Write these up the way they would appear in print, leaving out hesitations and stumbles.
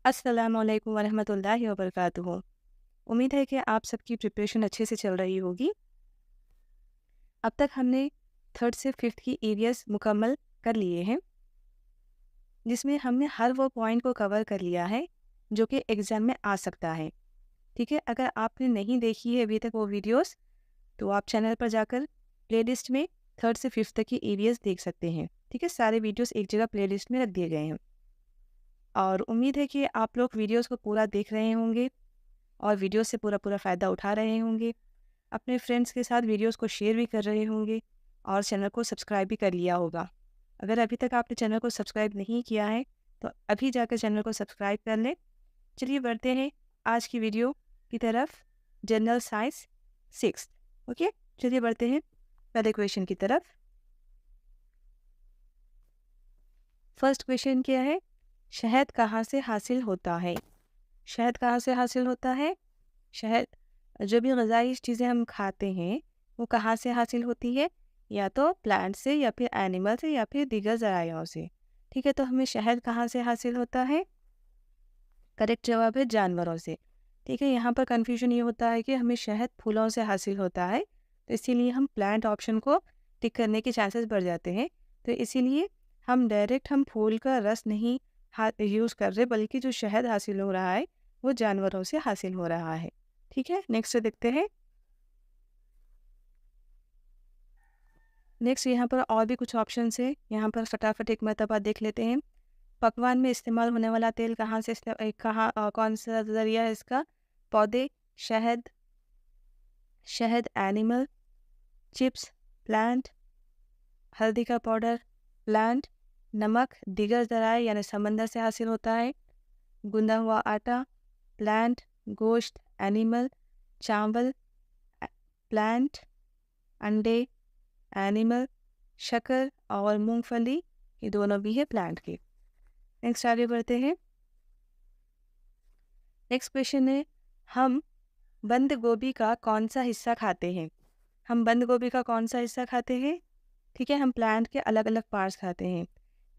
अस्सलामुअलैकुम वरहमतुल्लाहि वबरकातुहू। उम्मीद है कि आप सबकी प्रिपरेशन अच्छे से चल रही होगी। अब तक हमने थर्ड से फिफ्थ की एरियाज मुकम्मल कर लिए हैं, जिसमें हमने हर वो पॉइंट को कवर कर लिया है जो कि एग्ज़ाम में आ सकता है। ठीक है, अगर आपने नहीं देखी है अभी तक वो वीडियोस, तो आप चैनल पर जाकर प्लेलिस्ट में थर्ड से फिफ्थ तक की एरियाज देख सकते हैं। ठीक है, सारे वीडियोस एक जगह प्लेलिस्ट में रख दिए गए हैं और उम्मीद है कि आप लोग वीडियोस को पूरा देख रहे होंगे और वीडियो से पूरा फ़ायदा उठा रहे होंगे। अपने फ्रेंड्स के साथ वीडियोस को शेयर भी कर रहे होंगे और चैनल को सब्सक्राइब भी कर लिया होगा। अगर अभी तक आपने चैनल को सब्सक्राइब नहीं किया है, तो अभी जाकर चैनल को सब्सक्राइब कर लें। चलिए बढ़ते हैं आज की वीडियो की तरफ, जनरल साइंस 6th। ओके, चलिए बढ़ते हैं पहले क्वेश्चन की तरफ। फर्स्ट क्वेश्चन क्या है? शहद कहाँ से हासिल होता है? शहद कहाँ से हासिल होता है? शहद, जो भी ग़िज़ाई चीज़ें हम खाते हैं वो कहाँ से हासिल होती है? या तो प्लांट से या फिर एनिमल से या फिर दीगर ज़राइयों से। ठीक है, तो हमें शहद कहाँ से हासिल होता है? करेक्ट जवाब है जानवरों से। ठीक है, यहाँ पर कन्फ्यूजन ये होता है कि हमें शहद फूलों से हासिल होता है, तो इसीलिए हम प्लांट ऑप्शन को टिक करने के चांसेस बढ़ जाते हैं। तो इसीलिए हम फूल का रस नहीं यूज़ कर रहे, बल्कि जो शहद हासिल हो रहा है वो जानवरों से हासिल हो रहा है। ठीक है, नेक्स्ट देखते हैं। नेक्स्ट यहाँ पर और भी कुछ ऑप्शंस है, यहाँ पर फटाफट एक मरतबा देख लेते हैं। पकवान में इस्तेमाल होने वाला तेल कौन सा ज़रिया है इसका? पौधे, शहद, शहद एनिमल, चिप्स प्लांट, हल्दी का पाउडर प्लांट, नमक दीगर ज़राए यानी समंदर से हासिल होता है, गूंदा हुआ आटा प्लांट, गोश्त एनिमल, चावल प्लांट, अंडे एनिमल, शक्कर और मूंगफली, ये दोनों भी है प्लांट के। नेक्स्ट आगे बढ़ते हैं। नेक्स्ट क्वेश्चन है, हम बंद गोभी का कौन सा हिस्सा खाते हैं? हम बंद गोभी का कौन सा हिस्सा खाते हैं? ठीक है, हम प्लांट के अलग अलग पार्ट्स खाते हैं।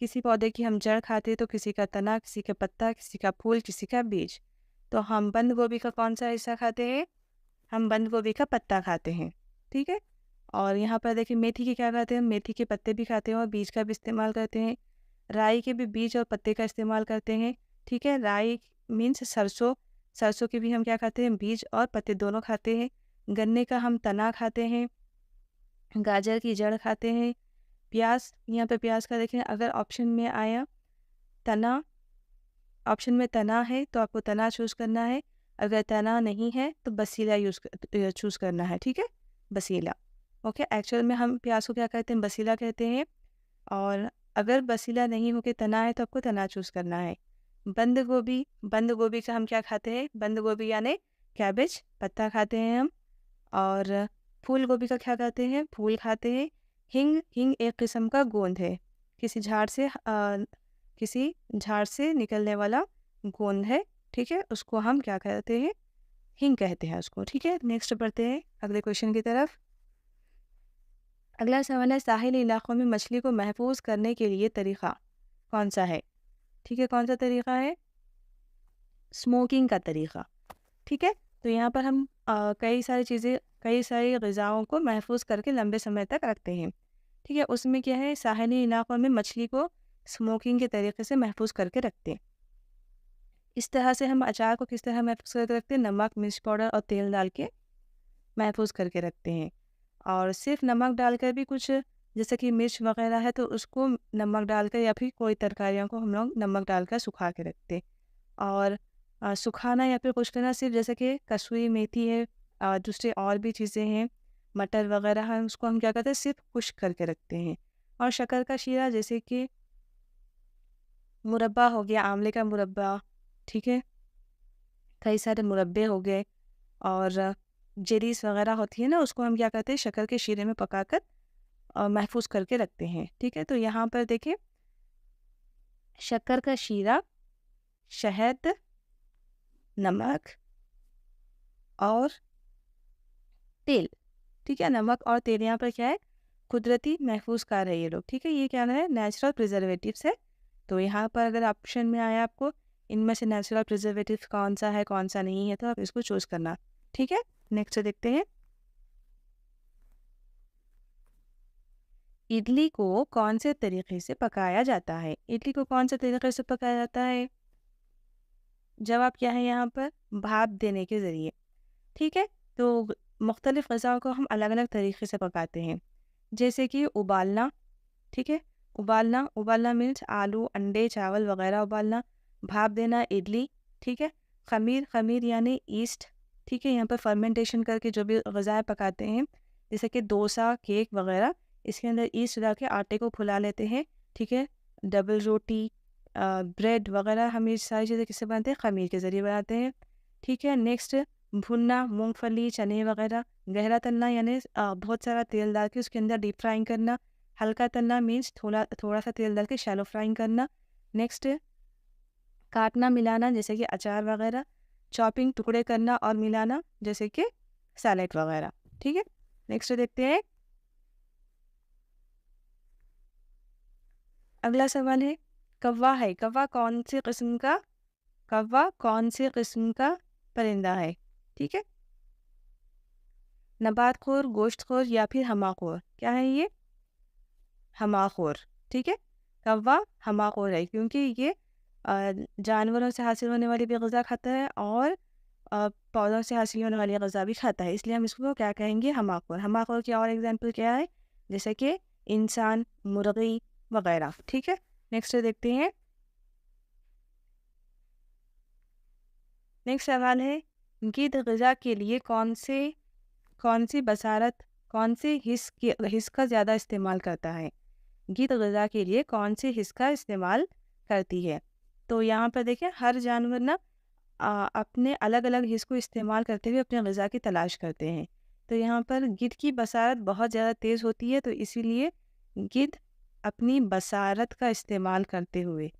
किसी पौधे की हम जड़ खाते हैं, तो किसी का तना, किसी का पत्ता, किसी का फूल, किसी का बीज। तो हम बंद गोभी का कौन सा हिस्सा खाते हैं? हम बंद गोभी का पत्ता खाते हैं। ठीक है, और यहाँ पर देखिए मेथी के क्या खाते हैं? मेथी के पत्ते भी खाते हैं और बीज का भी इस्तेमाल करते हैं। राई के भी बीज और पत्ते का इस्तेमाल करते हैं। ठीक है, राई मीन्स सरसों, सरसों के भी हम क्या खाते हैं? बीज और पत्ते दोनों खाते हैं। गन्ने का हम तना खाते हैं, गाजर की जड़ खाते हैं। प्याज, यहाँ पे प्याज का देखें, अगर ऑप्शन में आया तना, ऑप्शन में तना है तो आपको तना चूज़ करना है, अगर तना नहीं है तो बसीला चूज़ करना है। ठीक है, बसीला। ओके, एक्चुअल में हम प्याज को क्या कहते हैं? बसीला कहते हैं। और अगर बसीला नहीं होके तना है तो आपको तना चूज़ करना है। बंद गोभी, बंद गोभी का हम क्या खाते हैं? बंद गोभी यानी कैबेज, पत्ता खाते हैं हम। और फूल गोभी का क्या खाते हैं? फूल खाते हैं। हींग, हींग एक किस्म का गोंद है, किसी झाड़ से निकलने वाला गोंद है। ठीक है, उसको हम क्या कहते हैं? हींग कहते हैं उसको। ठीक है, नेक्स्ट बढ़ते हैं अगले क्वेश्चन की तरफ। अगला सवाल है, साहिली इलाकों में मछली को महफूज करने के लिए तरीका कौन सा है? ठीक है, कौन सा तरीका है? स्मोकिंग का तरीका। ठीक है, तो यहाँ पर हम कई सारी ग़िज़ाओं को महफूज करके लंबे समय तक रखते हैं। ठीक है, उसमें क्या है? साहिली इलाकों में मछली को स्मोकिंग के तरीके से महफूज करके रखते हैं। इस तरह से हम अचार को किस तरह महफूज करके रखते हैं? नमक, मिर्च पाउडर और तेल डाल के महफूज करके रखते हैं। और सिर्फ नमक डालकर भी कुछ, जैसे कि मिर्च वगैरह है तो उसको नमक डालकर, या फिर कोई तरकारियों को हम लोग नमक डालकर सुखा के रखते हैं। और सुखाना या फिर खुश करना सिर्फ, जैसे कि कसूरी मेथी है, दूसरी और भी चीज़ें हैं, मटर वगैरह है, उसको हम क्या करते हैं? सिर्फ खुश्क करके रखते हैं। और शक्कर का शीरा, जैसे कि मुरब्बा हो गया, आंवले का मुरब्बा। ठीक है, कई सारे मुरब्बे हो गए। और जेलीस वगैरह होती है ना, उसको हम क्या करते हैं? शक्कर के शीरे में पकाकर महफूज करके रखते हैं। ठीक है, तो यहाँ पर देखिए, शक्कर का शीरा, शहद, नमक और तेल। ठीक है, नमक और तेल यहाँ पर क्या है? कुदरती महफूज कार है ये लोग। ठीक है, ये क्या है? नेचुरल प्रिजर्वेटिव्स है। तो यहाँ पर अगर ऑप्शन में आया आपको इनमें से नेचुरल प्रिजर्वेटिव कौन सा है कौन सा नहीं है, तो आप इसको चूज करना। ठीक है, नेक्स्ट देखते हैं। इडली को कौन से तरीके से पकाया जाता है? इडली को कौन से तरीके से पकाया जाता है? जवाब क्या है यहाँ पर? भाप देने के ज़रिए। ठीक है, तो मुख्तलिफ़ ग़िज़ाओं को हम अलग अलग तरीके से पकाते हैं, जैसे कि उबालना। ठीक है, उबालना, उबालना मीन्स आलू, अंडे, चावल वगैरह उबालना। भाप देना इडली। ठीक है, ख़मीर, ख़मीर यानी ईस्ट। ठीक है, यहाँ पर फर्मेंटेशन करके जो भी ग़िज़ाएँ पकाते हैं, जैसे कि डोसा, केक वगैरह, इसके अंदर ईस्ट डाल के आटे को फुला लेते हैं। ठीक है, डबल रोटी, ब्रेड वगैरह, हम ये सारी चीज़ें किससे बनाते हैं? ख़मीर के ज़रिए बनाते हैं। ठीक है, नेक्स्ट भुनना, मूंगफली, चने वगैरह। गहरा तलना यानी बहुत सारा तेल डाल के उसके अंदर डीप फ्राइंग करना। हल्का तलना मीन्स थोड़ा थोड़ा सा तेल डाल के शैलो फ्राइंग करना। नेक्स्ट काटना मिलाना, जैसे कि अचार वगैरह। चॉपिंग, टुकड़े करना और मिलाना, जैसे कि सैलेड वगैरह। ठीक है, नेक्स्ट देखते हैं। अगला सवाल है, कौवा है। कौवा कौन सी किस्म का कौवा कौन सी किस्म का परिंदा है? ठीक है, नबातखोर, गोश्तखोर या फिर हमाखोर? क्या है ये? हमाखोर। ठीक है, कौवा हमाखोर है क्योंकि ये जानवरों से हासिल होने वाली भी ग़िज़ा खाता है और पौधों से हासिल होने वाली ग़िज़ा भी खाता है, इसलिए हम इसको क्या कहेंगे? हमाखोर। हमाखोर की और एग्जाम्पल क्या है? जैसे कि इंसान, मुर्गी वगैरह। ठीक है, नेक्स्ट देखते हैं। नेक्स्ट सवाल है, गिद्ध ग़िज़ा के लिए कौन सी बसारत, कौन से हिस्स का ज़्यादा इस्तेमाल करता है? गिद्ध ग़िज़ा के लिए कौन से हिस्स का इस्तेमाल करती है? तो यहाँ पर देखिए, हर जानवर ना अपने अलग अलग हिस्स को इस्तेमाल करते हुए अपने ग़िज़ा की तलाश करते हैं। तो यहाँ पर गिद्ध की बसारत बहुत ज़्यादा तेज़ होती है, तो इसीलिए गिद्ध अपनी बसारत का इस्तेमाल करते हुए,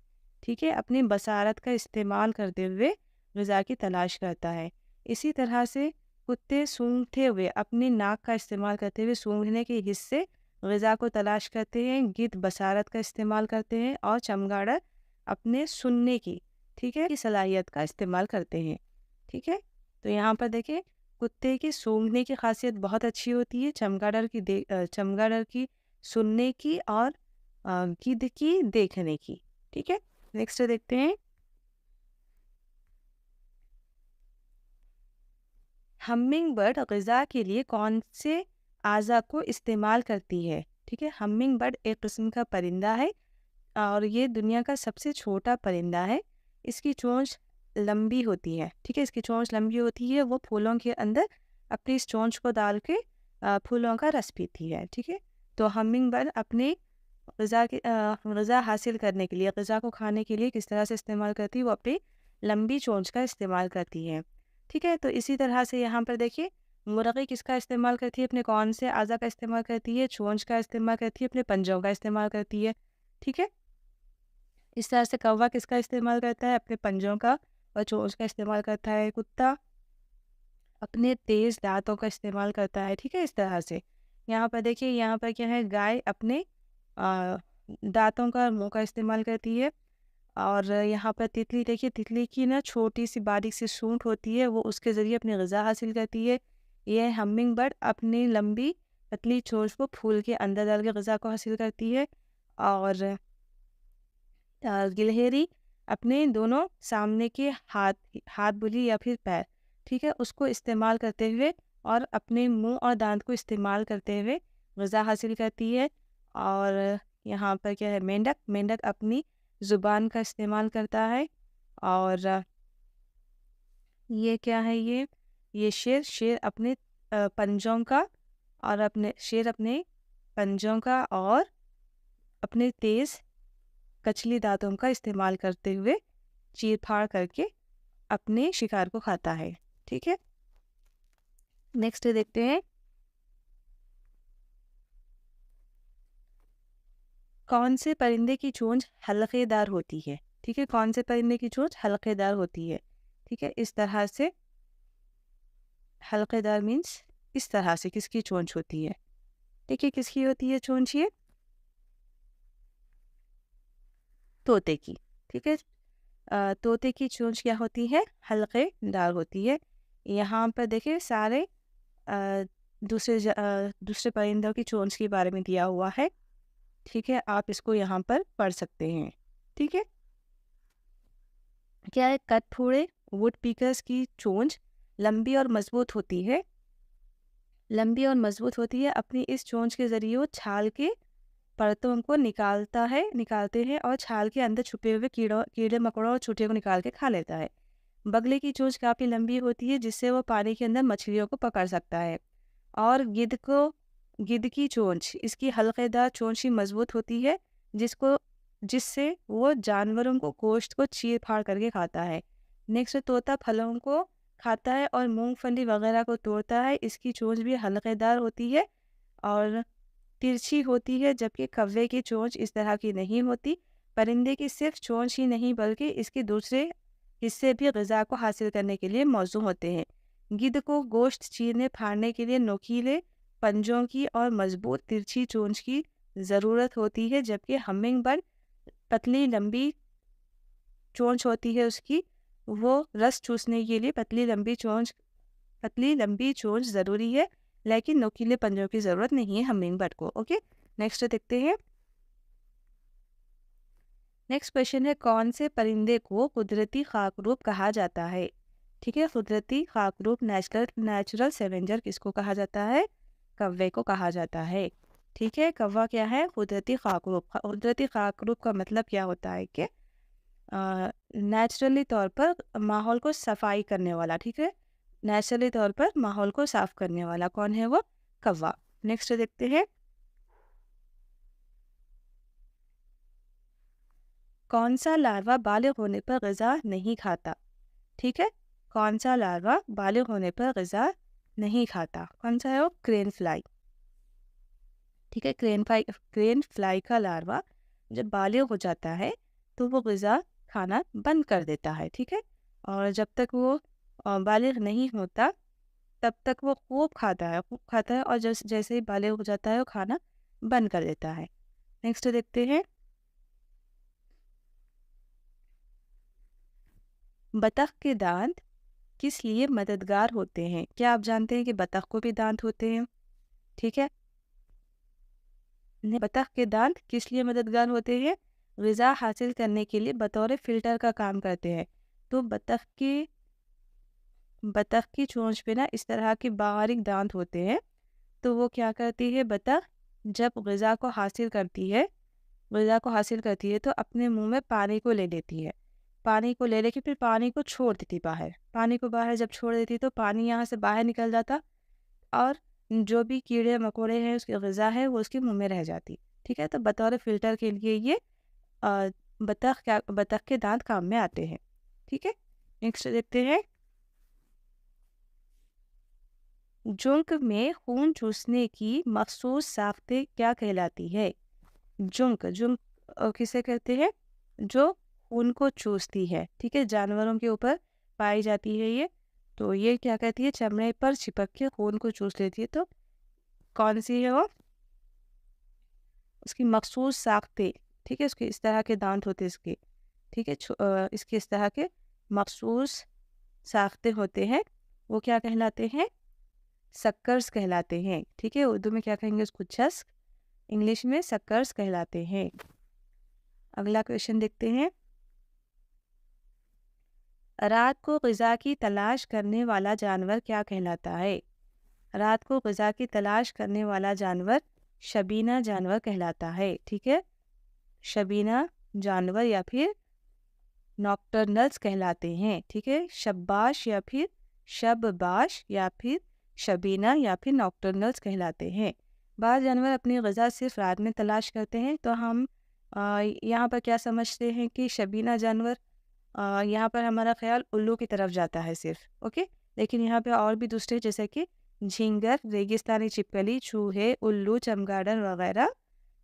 ठीक है, अपनी बसारत का इस्तेमाल करते हुए ग़िज़ा की तलाश करता है। इसी तरह से कुत्ते सूंघते हुए, अपनी नाक का इस्तेमाल करते हुए सूंघने के हिस्से ग़िज़ा को तलाश करते हैं। गिद्ध बसारत का इस्तेमाल करते हैं और चमगादड़ अपने सुनने की, ठीक है, की सलाहियत का इस्तेमाल करते हैं। ठीक है, तो यहाँ पर देखिए, कुत्ते की सूंघने की खासियत बहुत अच्छी होती है, चमगादड़ की सुनने की और गिद्ध की देखने की। ठीक है, नेक्स्ट देखते हैं। हमिंग बर्ड ग़िज़ा के लिए कौन से अज़ा को इस्तेमाल करती है? ठीक है, हमिंग बर्ड एक किस्म का परिंदा है और ये दुनिया का सबसे छोटा परिंदा है। इसकी चोंच लंबी होती है। ठीक है, इसकी चोंच लंबी होती है, वो फूलों के अंदर अपनी इस चोंच को डाल के फूलों का रस पीती है। ठीक है, तो हमिंग बर्ड अपनी ग़िज़ा हासिल करने के लिए, ग़िज़ा को खाने के लिए किस तरह से इस्तेमाल करती है? वो अपनी लंबी चोंच का इस्तेमाल करती है। ठीक है, तो इसी तरह से यहाँ पर देखिए, मुर्गी किसका इस्तेमाल करती है? अपने कौन से अज़ा का इस्तेमाल करती है? चोंच का इस्तेमाल करती है, अपने पंजों का इस्तेमाल करती है। ठीक है, इस तरह से कौवा किसका इस्तेमाल करता है? अपने पंजों का और चोंच का इस्तेमाल करता है। कुत्ता अपने तेज़ दाँतों का इस्तेमाल करता है। ठीक है, इस तरह से यहाँ पर देखिए, यहाँ पर क्या है? गाय अपने अ, दाँतों का, मुँह का इस्तेमाल करती है। और यहाँ पर तितली देखिए, तितली की ना छोटी सी बारीक सी सूंड होती है, वो उसके ज़रिए अपनी ग़िज़ा हासिल करती है। ये हमिंग बर्ड अपनी लंबी पतली चोंच को फूल के अंदर डाल के ग़िज़ा को हासिल करती है। और गिलहरी अपने दोनों सामने के हाथ हाथ बोलिए या फिर पैर, ठीक है, उसको इस्तेमाल करते हुए और अपने मुंह और दांत को इस्तेमाल करते हुए ग़िज़ा हासिल करती है। और यहाँ पर क्या है? मेंढक मेंढक अपनी ज़ुबान का इस्तेमाल करता है। और ये क्या है? ये शेर शेर अपने पंजों का और अपने पंजों का और अपने तेज़ कचली दांतों का इस्तेमाल करते हुए चीर-फाड़ करके अपने शिकार को खाता है। ठीक है? नेक्स्ट देखते हैं, कौन से परिंदे की चोंच हलक़ेदार होती है? ठीक है? कौन से परिंदे की चोंच हलक़ेदार होती है? ठीक है? इस तरह से हलक़ेदार मीन्स इस तरह से किसकी चोंच होती है? ठीक है, किसकी होती है चोंच ये? तोते की। ठीक है? तोते की चोंच क्या होती है? हल्केदार होती है। यहाँ पर देखिए सारे अ, दूसरे परिंदों की चोंच के बारे में दिया हुआ है। ठीक है, आप इसको यहाँ पर पढ़ सकते हैं। ठीक है, क्या है? कठफोड़े वुड पीकर्स की चोंच लंबी और मजबूत होती है। लंबी और मजबूत होती है। अपनी इस चोंच के जरिए वो छाल के परतों को निकालते हैं और छाल के अंदर छुपे हुए कीड़े मकोड़ों और चूटियों को निकाल के खा लेता है। बगले की चोंच काफी लंबी होती है जिससे वो पानी के अंदर मछलियों को पकड़ सकता है। और गिद्ध की चोंच, इसकी हल्केदार चोंच ही मजबूत होती है जिसको जिससे वो जानवरों को गोश्त को चीर फाड़ करके खाता है। नेक्स्ट, तोता फलों को खाता है और मूंगफली वगैरह को तोड़ता है। इसकी चोंच भी हल्केदार होती है और तिरछी होती है, जबकि कौवे की चोंच इस तरह की नहीं होती। परिंदे की सिर्फ चोंच ही नहीं बल्कि इसके दूसरे हिस्से भी ग़िज़ा को हासिल करने के लिए मौजू होते हैं। गिद्ध को गोश्त चीरने फाड़ने के लिए नोकीले पंजों की और मजबूत तिरछी चोंच की ज़रूरत होती है, जबकि हमिंगबर्ड पतली लंबी चोंच होती है उसकी, वो रस चूसने के लिए पतली लंबी चोंच ज़रूरी है, लेकिन नोकीले पंजों की ज़रूरत नहीं है हमिंगबर्ड को। ओके, नेक्स्ट देखते हैं। नेक्स्ट क्वेश्चन है, कौन से परिंदे को कुदरती खाकरूप कहा जाता है? ठीक है, कुदरती खाकरूप नेचुरल सेवेंजर किसको कहा जाता है? कौवे को कहा जाता है। ठीक है, कौवा क्या है? कुदरती खाकरूप। कुदरती खाकरूप का मतलब क्या होता है कि नेचुरली तौर पर माहौल को सफाई करने वाला। ठीक है, नेचुरली तौर पर माहौल को साफ करने वाला कौन है? वो कौवा। नेक्स्ट देखते हैं, कौन सा लार्वा बालिग होने पर ग़िज़ा नहीं खाता? ठीक है, कौन सा लार्वा बालिग होने पर ग़िज़ा नहीं खाता? कौन सा है वो? Crane fly. ठीक है, क्रेन फ्लाई का लार्वा जब बालिग हो जाता है तो वो ग़िज़ा खाना बंद कर देता है। ठीक है, और जब तक वो बालिग नहीं होता तब तक वो खूब खाता है और जैसे ही बालिग हो जाता है वो खाना बंद कर देता है। नेक्स्ट देखते हैं, बतख के दांत किस लिए मददगार होते हैं? क्या आप जानते हैं कि बतख को भी दांत होते हैं? ठीक है, बतख के दांत किस लिए मददगार होते हैं? ग़िज़ा हासिल करने के लिए बतौर फ़िल्टर का काम करते हैं। तो बतख की चोंच पे ना इस तरह के बारीक दांत होते हैं। तो वो क्या करती है बतख, जब ग़िज़ा को हासिल करती है तो अपने मुंह में पानी को ले लेती है। पानी को ले लेके फिर पानी को छोड़ देती बाहर। पानी को बाहर जब छोड़ देती तो पानी यहाँ से बाहर निकल जाता और जो भी कीड़े मकोड़े हैं उसकी ग़िज़ा है वो उसके मुंह में रह जाती। ठीक है, तो बतौर फ़िल्टर के लिए ये अ, बतख के दांत काम में आते हैं। ठीक है, नेक्स्ट देखते हैं, जुंक में खून चूसने की मखसूस साख्तें क्या कहलाती है? जुंक जुंक किसे कहते हैं? जो खून को चूसती है। ठीक है, जानवरों के ऊपर पाई जाती है ये। तो ये क्या कहती है? चमड़े पर चिपक के खून को चूस लेती है। तो कौन सी है वो? उसकी मखसूस साख्तें। ठीक है, उसके इस तरह के दांत होते हैं इसके। ठीक है, इसके इस तरह के मखसूस साख्तें होते हैं। वो क्या कहलाते हैं? सक्कर्स कहलाते हैं। ठीक है, उर्दू में क्या कहेंगे उसको? चस्क। इंग्लिश में सक्कर्स कहलाते हैं। अगला क्वेश्चन देखते हैं, रात को ग़िज़ा की तलाश करने वाला जानवर क्या कहलाता है? रात को ग़िज़ा की तलाश करने वाला जानवर शबीना जानवर कहलाता है। ठीक है, शबीना जानवर या फिर नॉक्टर्नल्स कहलाते हैं। ठीक है, शबबाश या फिर शबीना या फिर नॉक्टर्नल्स कहलाते हैं। बाज़ जानवर अपनी ग़िज़ा सिर्फ रात में तलाश करते हैं। तो हम यहाँ पर क्या समझते हैं कि शबीना जानवर, यहाँ पर हमारा ख्याल उल्लू की तरफ जाता है सिर्फ। ओके, लेकिन यहाँ पे और भी दूसरे जैसे कि झींगर, रेगिस्तानी छिपकली, चूहे, उल्लू, चमगादड़ वगैरह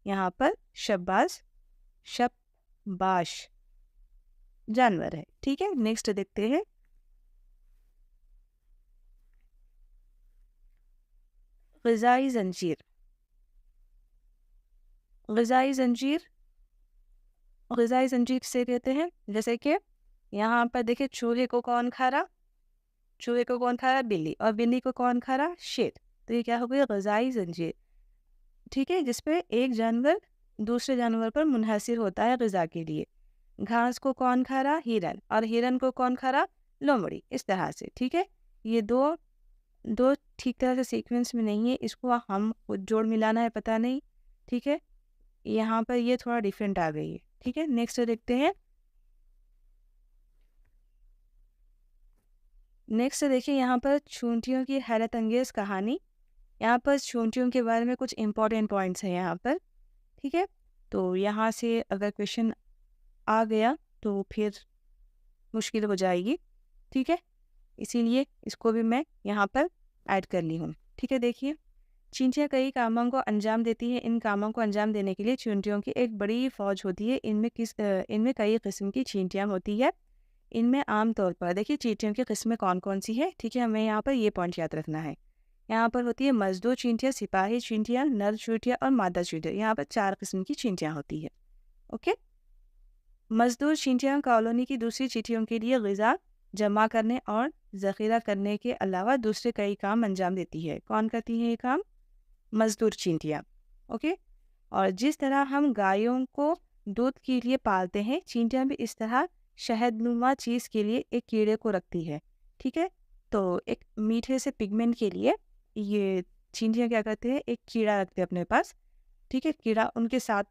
यहाँ पर शबबाश जानवर है। ठीक है, नेक्स्ट देखते हैं, ग़िज़ाई ज़ंजीर। ग़िज़ाई ज़ंजीर ग़िज़ाई ज़ंजीर किसे कहते हैं? जैसे कि यहाँ पर देखिए चूहे को कौन खा रहा, चूहे को कौन खा रहा, बिल्ली, और बिल्ली को कौन खा रहा, शेर। तो ये क्या हो गई, ग़िज़ाई ज़ंजीर, ठीक है, जिसपे एक जानवर दूसरे जानवर पर मुनहसिर होता है ग़िज़ा के लिए। घास को कौन खा रहा, हिरन, और हिरन को कौन खा रहा, लोमड़ी। इस तरह से, ठीक है। ये दो दो ठीक तरह से सीक्वेंस में नहीं है, इसको हम जोड़ मिलाना है, पता नहीं, ठीक है। यहाँ पर ये थोड़ा डिफरेंट आ गई है, ठीक है। नेक्स्ट देखते हैं। नेक्स्ट देखिए यहाँ पर चूंटियों की हैरत अंगेज कहानी। यहाँ पर चूंटियों के बारे में कुछ इंपॉर्टेंट पॉइंट्स हैं यहाँ पर, ठीक है। तो यहाँ से अगर क्वेश्चन आ गया तो फिर मुश्किल हो जाएगी, ठीक है। इसीलिए इसको भी मैं यहाँ पर ऐड कर ली हूँ, ठीक है। देखिए, चींटियाँ कई कामों को अंजाम देती हैं। इन कामों को अंजाम देने के लिए चींटियों की एक बड़ी फौज होती है। इनमें कई किस्म की चींटियाँ होती है। इनमें आम तौर पर देखिए चींटियों की किस्में कौन कौन सी है, ठीक है, हमें यहाँ पर ये पॉइंट याद रखना है। यहाँ पर होती है मजदूर चींटियाँ, सिपाही चींटियाँ, नर चींटियाँ और मादा चींटियाँ। यहाँ पर 4 किस्म की चींटियाँ होती है, ओके। मजदूर चींटियाँ कॉलोनी की दूसरी चींटियों के लिए ग़िज़ा जमा करने और ज़ख़ीरा करने के अलावा दूसरे कई काम अंजाम देती है। कौन करती है ये काम, मजदूर चींटियाँ, ओके। और जिस तरह हम गायों को दूध के लिए पालते हैं, चींटियाँ भी इस तरह शहदनुमा चीज़ के लिए एक कीड़े को रखती है, ठीक है। तो एक मीठे से पिगमेंट के लिए ये चींटियाँ क्या करते हैं, एक कीड़ा रखते हैं अपने पास, ठीक है। कीड़ा उनके साथ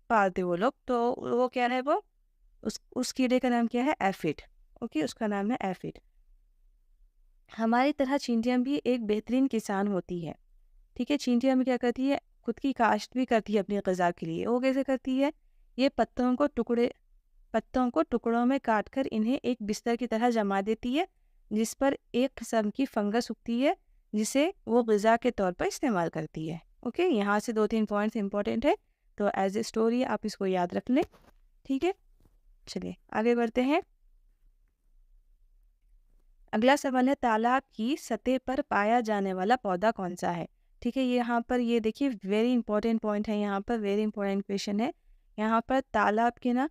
पालते वो लोग, तो वो क्या है, वो उस कीड़े का नाम क्या है, एफिड, ओके, उसका नाम है एफिड। हमारी तरह चींटियाँ भी एक बेहतरीन किसान होती है, ठीक है। चींटियाँ भी क्या करती है, खुद की काश्त भी करती है अपनी ग़िज़ा के लिए। वो कैसे करती है, ये पत्तों को टुकड़ों में काटकर इन्हें एक बिस्तर की तरह जमा देती है, जिस पर एक किस्म की फंगस उगती है, जिसे वो ग़िज़ा के तौर पर इस्तेमाल करती है, ओके। यहाँ से 2-3 पॉइंट्स इंपॉर्टेंट है, तो एज ए स्टोरी आप इसको याद रख लें, ठीक है। चलिए आगे बढ़ते हैं। अगला सवाल है, तालाब की सतह पर पाया जाने वाला पौधा कौन सा है, ठीक है। यहाँ पर ये देखिए वेरी इंपॉर्टेंट पॉइंट है, यहाँ पर वेरी इंपॉर्टेंट क्वेश्चन है। यहाँ पर तालाब के ना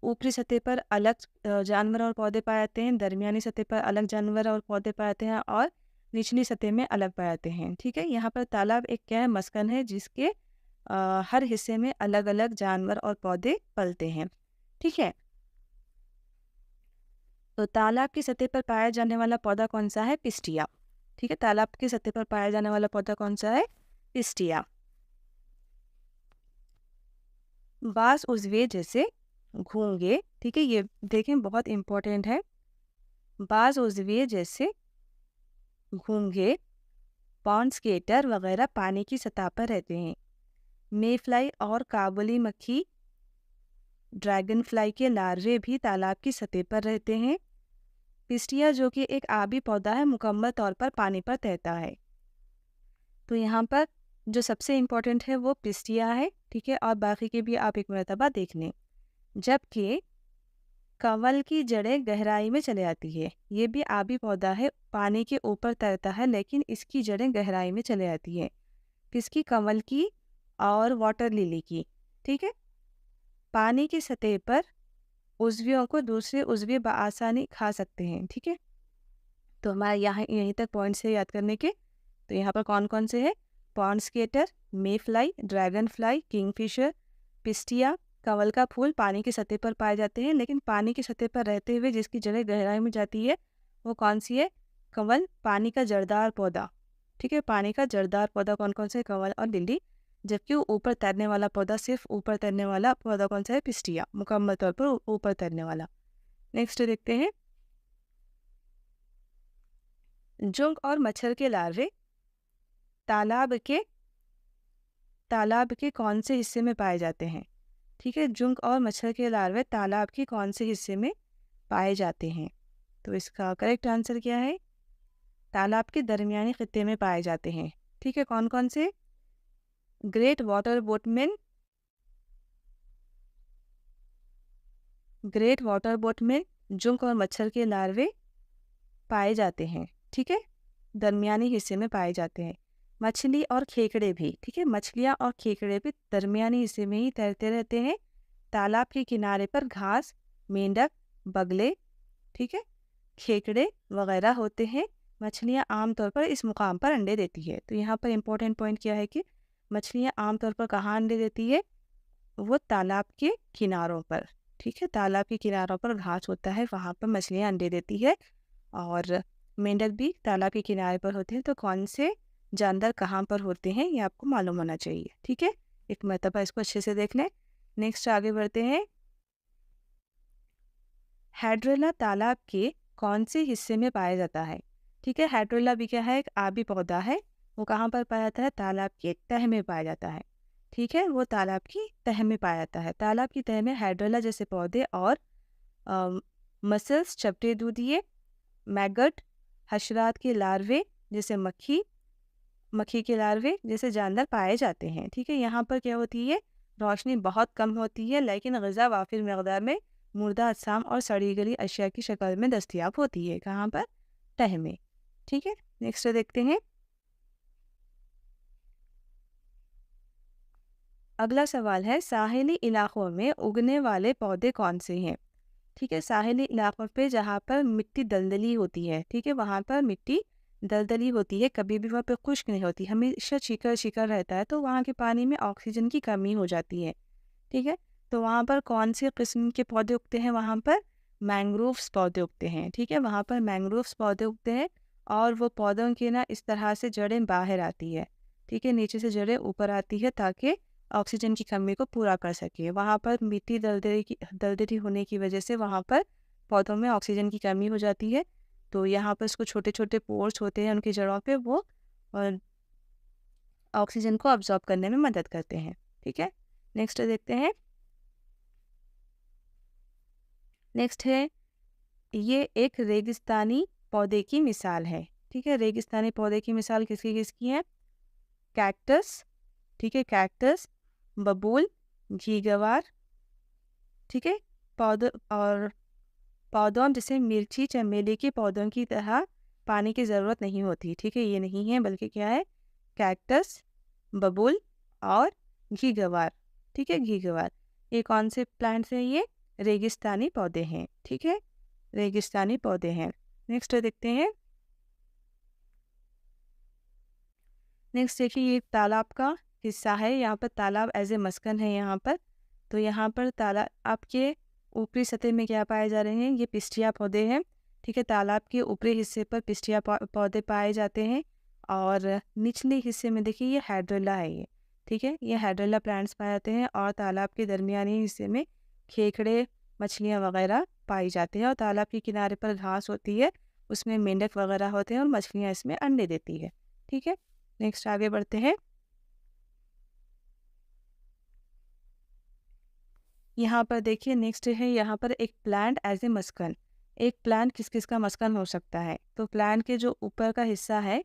ऊपरी सतह पर अलग जानवर और पौधे पाए जाते हैं, दरमियानी सतह पर अलग जानवर और पौधे पाए जाते हैं, और निचली सतह में अलग पाए जाते हैं, ठीक है। यहाँ पर तालाब एक क्या है, मस्कन है, जिसके हर हिस्से में अलग अलग जानवर और पौधे पलते हैं, ठीक है। तो तालाब की सतह पर पाया जाने वाला पौधा कौन सा है, पिस्टिया, ठीक है। तालाब की सतह पर पाया जाने वाला पौधा कौन सा है, पिस्टिया। बास उजवे जैसे घोंगे, ठीक है, ये देखें बहुत इंपॉर्टेंट है। बास उजवे जैसे घोंगे, पॉन्ड स्केटर वगैरह पानी की सतह पर रहते हैं। मेफ्लाई और काबुली मक्खी, ड्रैगन फ्लाई के लार्वे भी तालाब की सतह पर रहते हैं। पिस्टिया जो कि एक आबी पौधा है, मुकम्मल तौर पर पानी पर तैरता है। तो यहाँ पर जो सबसे इम्पोर्टेंट है वो पिस्टिया है, ठीक है, और बाकी के भी आप एक मरतबा देख लें। जबकि कंवल की जड़ें गहराई में चले जाती है, ये भी आबी पौधा है, पानी के ऊपर तैरता है, लेकिन इसकी जड़ें गहराई में चले जाती है। किसकी, कंवल की और वाटर लिली की, ठीक है। पानी की सतह पर उज़वियों को दूसरे उज़वी बआसानी खा सकते हैं, ठीक है। तो हमारे यहाँ यहीं तक पॉइंट से याद करने के। तो यहाँ पर कौन कौन से हैं, pond skater, mayfly, dragonfly, kingfisher, pistia, कंवल का फूल पानी की सतह पर पाए जाते हैं, लेकिन पानी की सतह पर रहते हुए जिसकी जड़ें गहराई में जाती है वो कौन सी है, कंवल, पानी का जड़दार पौधा, ठीक है। पानी का जड़दार पौधा कौन कौन से, कंवल और लिली। जबकि ऊपर तैरने वाला पौधा, सिर्फ ऊपर तैरने वाला पौधा कौन सा है, पिस्टिया, मुकम्मल तौर पर ऊपर तैरने वाला। नेक्स्ट देखते हैं, जुंक और मच्छर के लार्वे तालाब के कौन से हिस्से में पाए जाते हैं, ठीक है। जुंक और मच्छर के लार्वे तालाब के कौन से हिस्से में पाए जाते हैं। तो इसका करेक्ट आंसर क्या है, तालाब के दरमियानी खित्ते में पाए जाते हैं, ठीक है। कौन कौन से, ग्रेट वाटर बोट में जुंक और मच्छर के लार्वे पाए जाते हैं, ठीक है, दरमियानी हिस्से में पाए जाते हैं। मछली और खेकड़े भी, ठीक है, मछलियाँ और खेकड़े भी दरमियानी हिस्से में ही तैरते रहते हैं। तालाब के किनारे पर घास, मेंढक, बगले, ठीक है। खेकड़े वगैरह होते हैं। मछलियाँ आमतौर पर इस मुकाम पर अंडे देती है। तो यहाँ पर इम्पोर्टेंट पॉइंट क्या है कि मछलियाँ आमतौर पर कहाँ अंडे देती है? वो तालाब के किनारों पर, ठीक है। तालाब के किनारों पर घास होता है, वहाँ पर मछलियाँ अंडे देती है। और मेंढक भी तालाब के किनारे पर होते हैं। तो कौन से जानवर कहाँ पर होते हैं ये आपको मालूम होना चाहिए, ठीक है। एक मरतबा इसको अच्छे से देख लें। नेक्स्ट आगे बढ़ते हैं। हाइड्रेला तालाब के कौन से हिस्से में पाया जाता है? ठीक है, हाइड्रेला भी क्या है? एक आबी पौधा है। वो कहाँ पर पाया जाता है? तालाब के तह में पाया जाता है, ठीक है। वो तालाब की तह में पाया जाता है। तालाब की तह में हाइड्रेला जैसे पौधे और मसल्स, चपटे दूधिये, मैगट, हशरात के लार्वे जैसे मक्खी के लार्वे जैसे जानवर पाए जाते हैं, ठीक है। यहाँ पर क्या होती है? रोशनी बहुत कम होती है, लेकिन ग़िज़ा वाफिर मकदार में मुर्दा अजसाम और सड़ी गली अशिया की शक्ल में दस्तयाब होती है। कहाँ पर? तह में, ठीक है। नेक्स्ट देखते हैं। अगला सवाल है, साहिली इलाकों में उगने वाले पौधे कौन से हैं? ठीक है, साहिली इलाकों पे जहाँ पर मिट्टी दलदली होती है, ठीक है, वहाँ पर मिट्टी दलदली होती है, कभी भी वहाँ पे खुश्क नहीं होती, हमेशा चिकन रहता है, तो वहाँ के पानी में ऑक्सीजन की कमी हो जाती है, ठीक है। तो वहाँ पर कौन से किस्म के पौधे उगते हैं? वहाँ पर मैंग्रोव्स पौधे उगते हैं, ठीक है। वहाँ पर मैंग्रोव्स पौधे उगते हैं और वो पौधों की ना इस तरह से जड़ें बाहर आती है, ठीक है, नीचे से जड़ें ऊपर आती है ताकि ऑक्सीजन की कमी को पूरा कर सके। वहाँ पर मिट्टी दलदली होने की वजह से वहाँ पर पौधों में ऑक्सीजन की कमी हो जाती है। तो यहाँ पर उसको छोटे छोटे पोर्स होते हैं उनकी जड़ों पे, वो और ऑक्सीजन को अब्जॉर्ब करने में मदद करते हैं, ठीक है। नेक्स्ट देखते हैं। नेक्स्ट है, ये एक रेगिस्तानी पौधे की मिसाल है, ठीक है। रेगिस्तानी पौधे की मिसाल किसकी किसकी है? कैक्टस, ठीक है, कैक्टस, बबूल, घीगवार, ठीक है। पौधों जैसे मिर्ची, चमेली के पौधों की तरह पानी की ज़रूरत नहीं होती, ठीक है, ये नहीं है, बल्कि क्या है? कैक्टस, बबूल और घीगवार, ठीक है, घीगवार। ये कौन से प्लांट्स हैं? ये रेगिस्तानी पौधे हैं, ठीक है, रेगिस्तानी पौधे हैं। नेक्स्ट देखते हैं। नेक्स्ट देखिए, ये तालाब का हिस्सा है, यहाँ पर तालाब एज ए मस्कन है यहाँ पर। तो यहाँ पर तालाब आपके ऊपरी सतह में क्या पाए जा रहे हैं? ये पिस्टिया पौधे हैं, ठीक है। तालाब के ऊपरी हिस्से पर पिस्टिया पौधे पाए जाते हैं और निचले हिस्से में देखिए ये हाइड्रेला है, ये ठीक है, ये हाइड्रेला प्लांट्स पाए जाते हैं। और तालाब के दरमियानी हिस्से में खेकड़े, मछलियाँ वगैरह पाई जाती हैं। और तालाब के किनारे पर घास होती है, उसमें मेंढक वगैरह होते हैं और मछलियाँ इसमें अंडे देती है, ठीक है। नेक्स्ट आगे बढ़ते हैं। यहाँ पर देखिए, नेक्स्ट है यहाँ पर एक प्लांट एज ए मस्कन। एक प्लांट किस किस का मस्कन हो सकता है? तो प्लांट के जो ऊपर का हिस्सा है,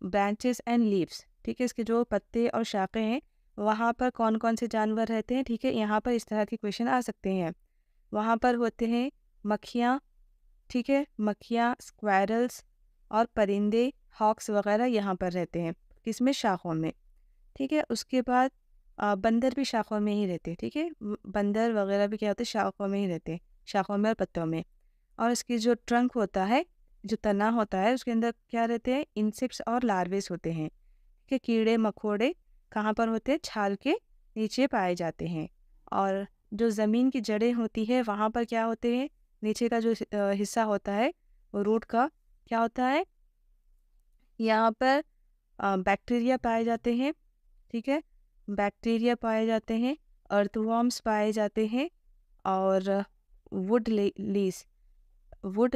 ब्रांचेस एंड लीव्स, ठीक है, इसके जो पत्ते और शाखें हैं, वहाँ पर कौन कौन से जानवर रहते हैं? ठीक है, यहाँ पर इस तरह के क्वेश्चन आ सकते हैं। वहाँ पर होते हैं मक्खियाँ, ठीक है, मक्खियाँ, स्क्वायरल्स और परिंदे, हॉक्स वगैरह यहाँ पर रहते हैं, किसमें? शाखों में, ठीक है। उसके बाद बंदर भी शाखों में ही रहते, ठीक है, बंदर वगैरह भी क्या होते हैं? शाखों में ही रहते, शाखों में और पत्तों में। और इसकी जो ट्रंक होता है, जो तना होता है, उसके अंदर क्या रहते हैं? इंसेक्ट्स और लार्वेस होते हैं, ठीक है। कीड़े मकोड़े कहाँ पर होते हैं? छाल के नीचे पाए जाते हैं। और जो ज़मीन की जड़ें होती है, वहाँ पर क्या होते हैं? नीचे का जो हिस्सा होता है, वो रूट का क्या होता है? यहाँ पर बैक्टीरिया पाए जाते हैं, ठीक है, बैक्टीरिया पाए जाते हैं, अर्थवॉर्म्स पाए जाते हैं और वुड लीस वुड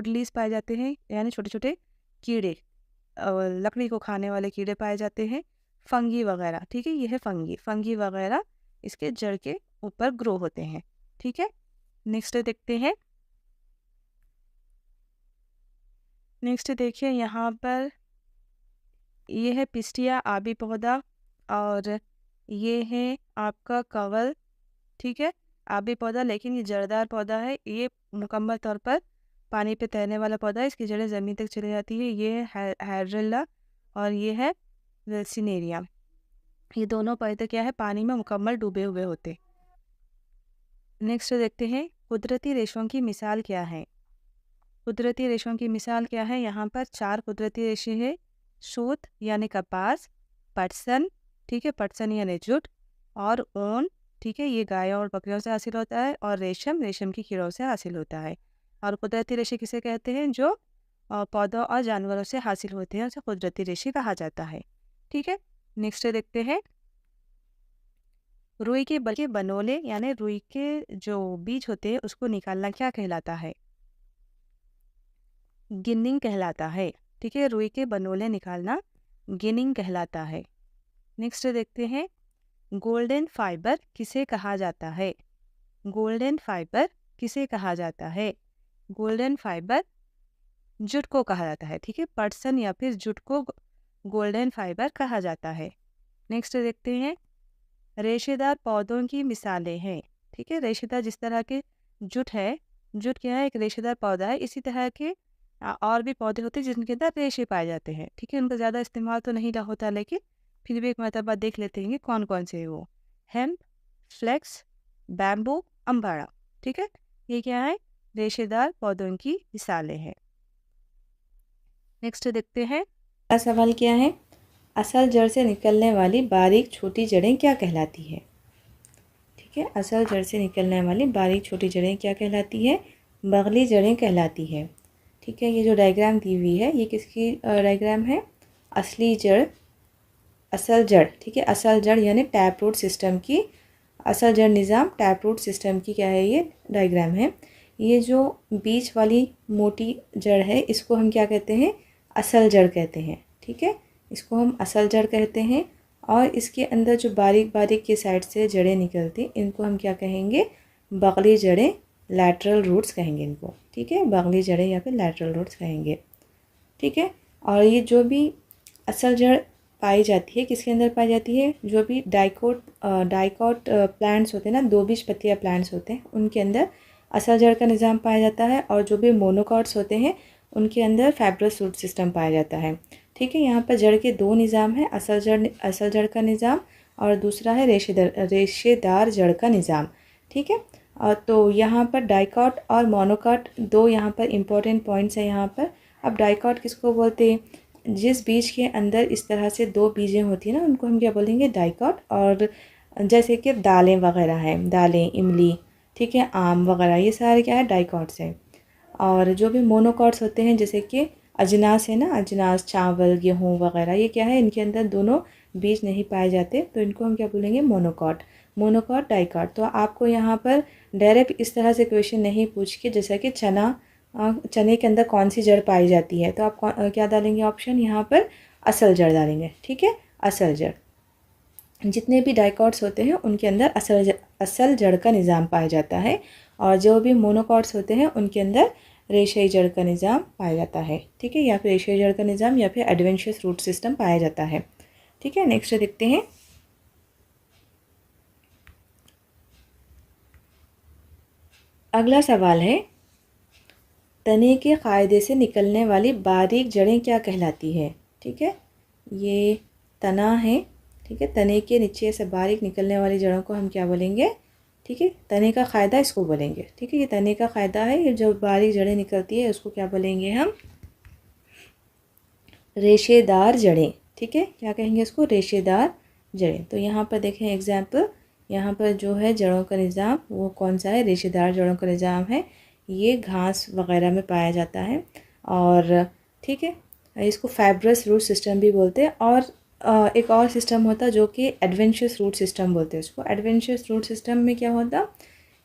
लीस पाए जाते हैं, यानी छोटे छोटे कीड़े, लकड़ी को खाने वाले कीड़े पाए जाते हैं, फंगी वगैरह, ठीक है, ये है फंगी वगैरह इसके जड़ के ऊपर ग्रो होते हैं, ठीक है। नेक्स्ट देखते हैं। नेक्स्ट देखिए, यहाँ पर ये है पिस्टिया आबी पौधा और ये है आपका कवल, ठीक है, आबी पौधा, लेकिन ये जड़दार पौधा है। ये मुकम्मल तौर पर पानी पे तैरने वाला पौधा है, इसकी जड़ें ज़मीन तक चली जाती है। ये है हाइड्रेला और ये है वेल्सिनेरिया। ये दोनों पौधे क्या है? पानी में मुकम्मल डूबे हुए होते। नेक्स्ट देखते हैं, कुदरती रेशों की मिसाल क्या है? कुदरती रेशों की मिसाल क्या है? यहाँ पर 4 कुदरती रेशे हैं। सूत यानी कपास, पटसन, ठीक है, पटसन यानी जूट, और ऊन, ठीक है, ये गायों और बकरियों से हासिल होता है, और रेशम, रेशम की कीड़ों से हासिल होता है। और कुदरती रेशे किसे कहते हैं? जो पौधों और जानवरों से हासिल होते हैं, उसे कुदरती रेशे कहा जाता है। ठीक है, नेक्स्ट देखते हैं। रुई के बनोले यानी रुई के जो बीज होते हैं उसको निकालना क्या कहलाता है? गिनिंग कहलाता है। ठीक है, रुई के बनोले निकालना गिनिंग कहलाता है। नेक्स्ट देखते हैं। गोल्डन फाइबर किसे कहा जाता है? गोल्डन फाइबर किसे कहा जाता है? गोल्डन फाइबर जूट को कहा जाता है। ठीक है, पटसन या फिर जूट को गोल्डन फाइबर कहा जाता है। नेक्स्ट देखते हैं। रेशेदार पौधों की मिसालें हैं। ठीक है, रेशेदार जिस तरह के जूट है, जूट क्या है? एक रेशेदार पौधा है। इसी तरह के और भी पौधे होते हैं जिनके अंदर रेशे पाए जाते हैं। ठीक है, उनका ज़्यादा इस्तेमाल तो नहीं होता, लेकिन फिर भी एक मरतबा देख लेते हैं कि कौन कौन से हैं वो। हेम्प, फ्लेक्स, बैम्बू, अम्बाड़ा। ठीक है, ये क्या है? रेशेदार पौधों की मिसालें हैं। नेक्स्ट देखते हैं। अगला सवाल क्या है? असल जड़ से निकलने वाली बारीक छोटी जड़ें क्या कहलाती है? ठीक है, असल जड़ से निकलने वाली बारीक छोटी जड़ें क्या कहलाती है? बगली जड़ें कहलाती है। ठीक है, ये जो डायग्राम दी हुई है ये किसकी डायग्राम है? असली जड़, असल जड़। ठीक है, असल जड़ यानी टैप रूट सिस्टम की, असल जड़ निज़ाम टैप रूट सिस्टम की क्या है? ये डायग्राम है। ये जो बीच वाली मोटी जड़ है इसको हम क्या कहते हैं? असल जड़ कहते हैं। ठीक है, इसको हम असल जड़ कहते हैं। और इसके अंदर जो बारीक बारीक के साइड से जड़ें निकलती इनको हम क्या कहेंगे? बगली जड़ें, लैटरल रूट्स कहेंगे इनको। ठीक है, बगली जड़ें या फिर लैटरल रूट्स कहेंगे। ठीक है, और ये जो भी असल जड़ पाई जाती है किसके अंदर पाई जाती है? जो भी डाइकॉट प्लांट्स होते हैं ना, दो बीज पत्तियाँ प्लांट्स होते हैं, उनके अंदर असल जड़ का निज़ाम पाया जाता है। और जो भी मोनोकॉट्स होते हैं उनके अंदर फाइब्रस रूट सिस्टम पाया जाता है। ठीक है, यहाँ पर जड़ के दो निज़ाम है, असल जड़ का निज़ाम और दूसरा है रेशेदार जड़ का निज़ाम। ठीक है, और तो यहाँ पर डाइकॉट और मोनोकॉट दो यहाँ पर इम्पोर्टेंट पॉइंट्स हैं यहाँ पर। अब डाइकॉट किसको बोलते हैं? जिस बीज के अंदर इस तरह से दो बीजें होती हैं ना, उनको हम क्या बोलेंगे? डाइकॉट। और जैसे कि दालें वगैरह हैं, दालें, इमली, ठीक है, आम वगैरह, ये सारे क्या है? डाइकॉट्स हैं। और जो भी मोनोकॉट्स होते हैं जैसे कि अजनास है ना, अजनास, चावल, गेहूँ वगैरह, ये क्या है? इनके अंदर दोनों बीज नहीं पाए जाते, तो इनको हम क्या बोलेंगे? मोनोकॉट। Monocot, dicot. तो आपको यहाँ पर डायरेक्ट इस तरह से क्वेश्चन नहीं पूछ के, जैसा कि चने के अंदर कौन सी जड़ पाई जाती है, तो आप क्या डालेंगे ऑप्शन यहाँ पर? असल जड़ डालेंगे। ठीक है, असल जड़। जितने भी डाइकॉट्स होते हैं उनके अंदर असल जड़ का निज़ाम पाया जाता है, और जो भी मोनोकॉट्स होते हैं उनके अंदर रेशेई जड़ का निज़ाम पाया जाता है। ठीक है, या फिर रेशेई जड़ का निज़ाम या फिर एडवेंशियस रूट सिस्टम पाया जाता है। ठीक है, नेक्स्ट देखते हैं। अगला सवाल है, तने के कायदे से निकलने वाली बारीक जड़ें क्या कहलाती है? ठीक है, ये तना है। ठीक है, तने के नीचे से बारीक निकलने वाली जड़ों को हम क्या बोलेंगे? ठीक है, तने का कायदा इसको बोलेंगे। ठीक है, ये तने का कायदा है, ये जो बारीक जड़ें निकलती है उसको क्या बोलेंगे हम? रेशेदार जड़ें। ठीक है, क्या कहेंगे इसको? रेशेदार जड़ें। तो यहाँ पर देखें एग्जाम्पल, यहाँ पर जो है जड़ों का निज़ाम वो कौन सा है? रेशेदार जड़ों का निज़ाम है। ये घास वगैरह में पाया जाता है। और ठीक है, इसको फाइब्रस रूट सिस्टम भी बोलते हैं। और एक और सिस्टम होता है जो कि एडवेंशियस रूट सिस्टम बोलते हैं उसको। एडवेंशियस रूट सिस्टम में क्या होता?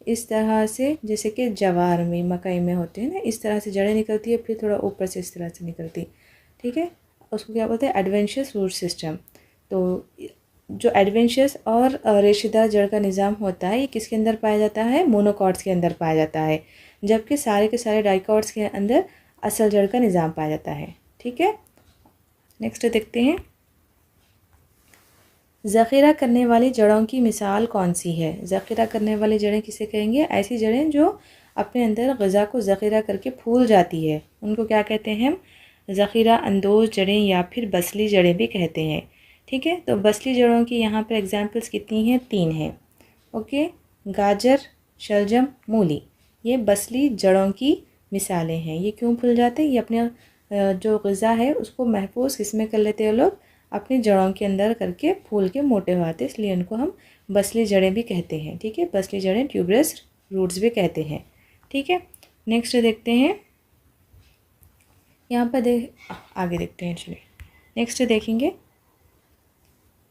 इस तरह से, जैसे कि जवार में, मकई में होते हैं ना, इस तरह से जड़ें निकलती है, फिर थोड़ा ऊपर से इस तरह से निकलती। ठीक है, उसको क्या बोलते हैं? Adventitious root system. तो जो एडवेंशियस और रेशेदार जड़ का निज़ाम होता है ये किसके अंदर पाया जाता है? मोनोकॉट्स के अंदर पाया जाता है, जबकि सारे के सारे डाइकॉट्स के अंदर असल जड़ का निज़ाम पाया जाता है। ठीक है, नेक्स्ट देखते हैं। ज़ख़ीरा करने वाली जड़ों की मिसाल कौन सी है? ज़ख़ीरा करने वाली जड़ें किसे कहेंगे? ऐसी जड़ें जो अपने अंदर ग़िज़ा को ज़ख़ीरा करके फूल जाती है, उनको क्या कहते हैं हम? ज़ख़ीरा अंदोज़ जड़ें या फिर बसली जड़ें भी कहते हैं। ठीक है, तो बसली जड़ों की यहाँ पर एग्जाम्पल्स कितनी हैं? 3 हैं। ओके, गाजर, शलजम, मूली। ये बसली जड़ों की मिसालें हैं। ये क्यों फूल जाते हैं? ये अपने जो ग़िज़ा है उसको महफूज किस में कर लेते हैं लोग? अपनी जड़ों के अंदर करके फूल के मोटे हो आते हैं, इसलिए इनको हम बसली जड़ें भी कहते हैं। ठीक है, बसली जड़ें ट्यूबरस रूट्स भी कहते हैं। ठीक है, नेक्स्ट देखते हैं। यहाँ पर आगे देखते हैं। चलिए नेक्स्ट देखेंगे,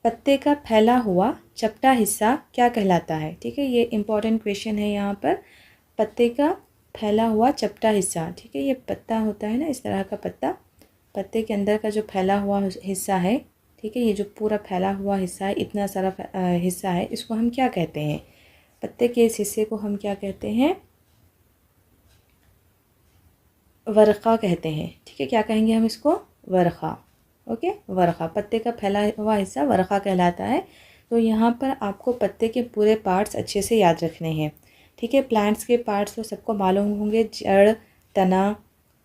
पत्ते का फैला हुआ चपटा हिस्सा क्या कहलाता है? ठीक है, ये इम्पॉर्टेंट क्वेश्चन है यहाँ पर। पत्ते का फैला हुआ चपटा हिस्सा, ठीक है, ये पत्ता होता है ना, इस तरह का पत्ता, पत्ते के अंदर का जो फैला हुआ हिस्सा है, ठीक है, ये जो पूरा फैला हुआ हिस्सा है, इतना सारा हिस्सा है, इसको हम क्या कहते हैं? पत्ते के इस हिस्से को हम क्या कहते हैं? वर्क़ा कहते हैं। ठीक है, क्या कहेंगे हम इसको? वर्क़ा। ओके, वर्क़ा, पत्ते का फैला हुआ हिस्सा वर्क़ा कहलाता है। तो यहाँ पर आपको पत्ते के पूरे पार्ट्स अच्छे से याद रखने हैं। ठीक है, प्लांट्स के पार्ट्स तो सबको मालूम होंगे, जड़, तना,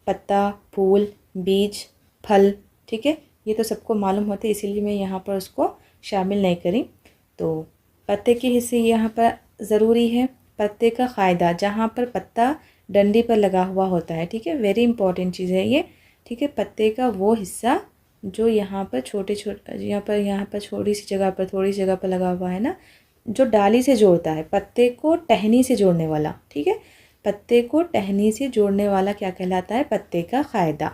पत्ता, फूल, बीज, फल। ठीक है, ये तो सबको मालूम होते, इसीलिए मैं यहाँ पर उसको शामिल नहीं करी। तो पत्ते के हिस्से यहाँ पर ज़रूरी है। पत्ते का क़ायदा, जहाँ पर पत्ता डंडी पर लगा हुआ होता है, ठीक है, वेरी इंपॉर्टेंट चीज़ है ये। ठीक है, पत्ते का वो हिस्सा जो यहाँ पर यहाँ पर छोटी सी जगह पर, थोड़ी सी जगह पर लगा हुआ है ना, जो डाली से जोड़ता है, पत्ते को टहनी से जोड़ने वाला। ठीक है, पत्ते को टहनी से जोड़ने वाला क्या कहलाता है? पत्ते का क़ायदा।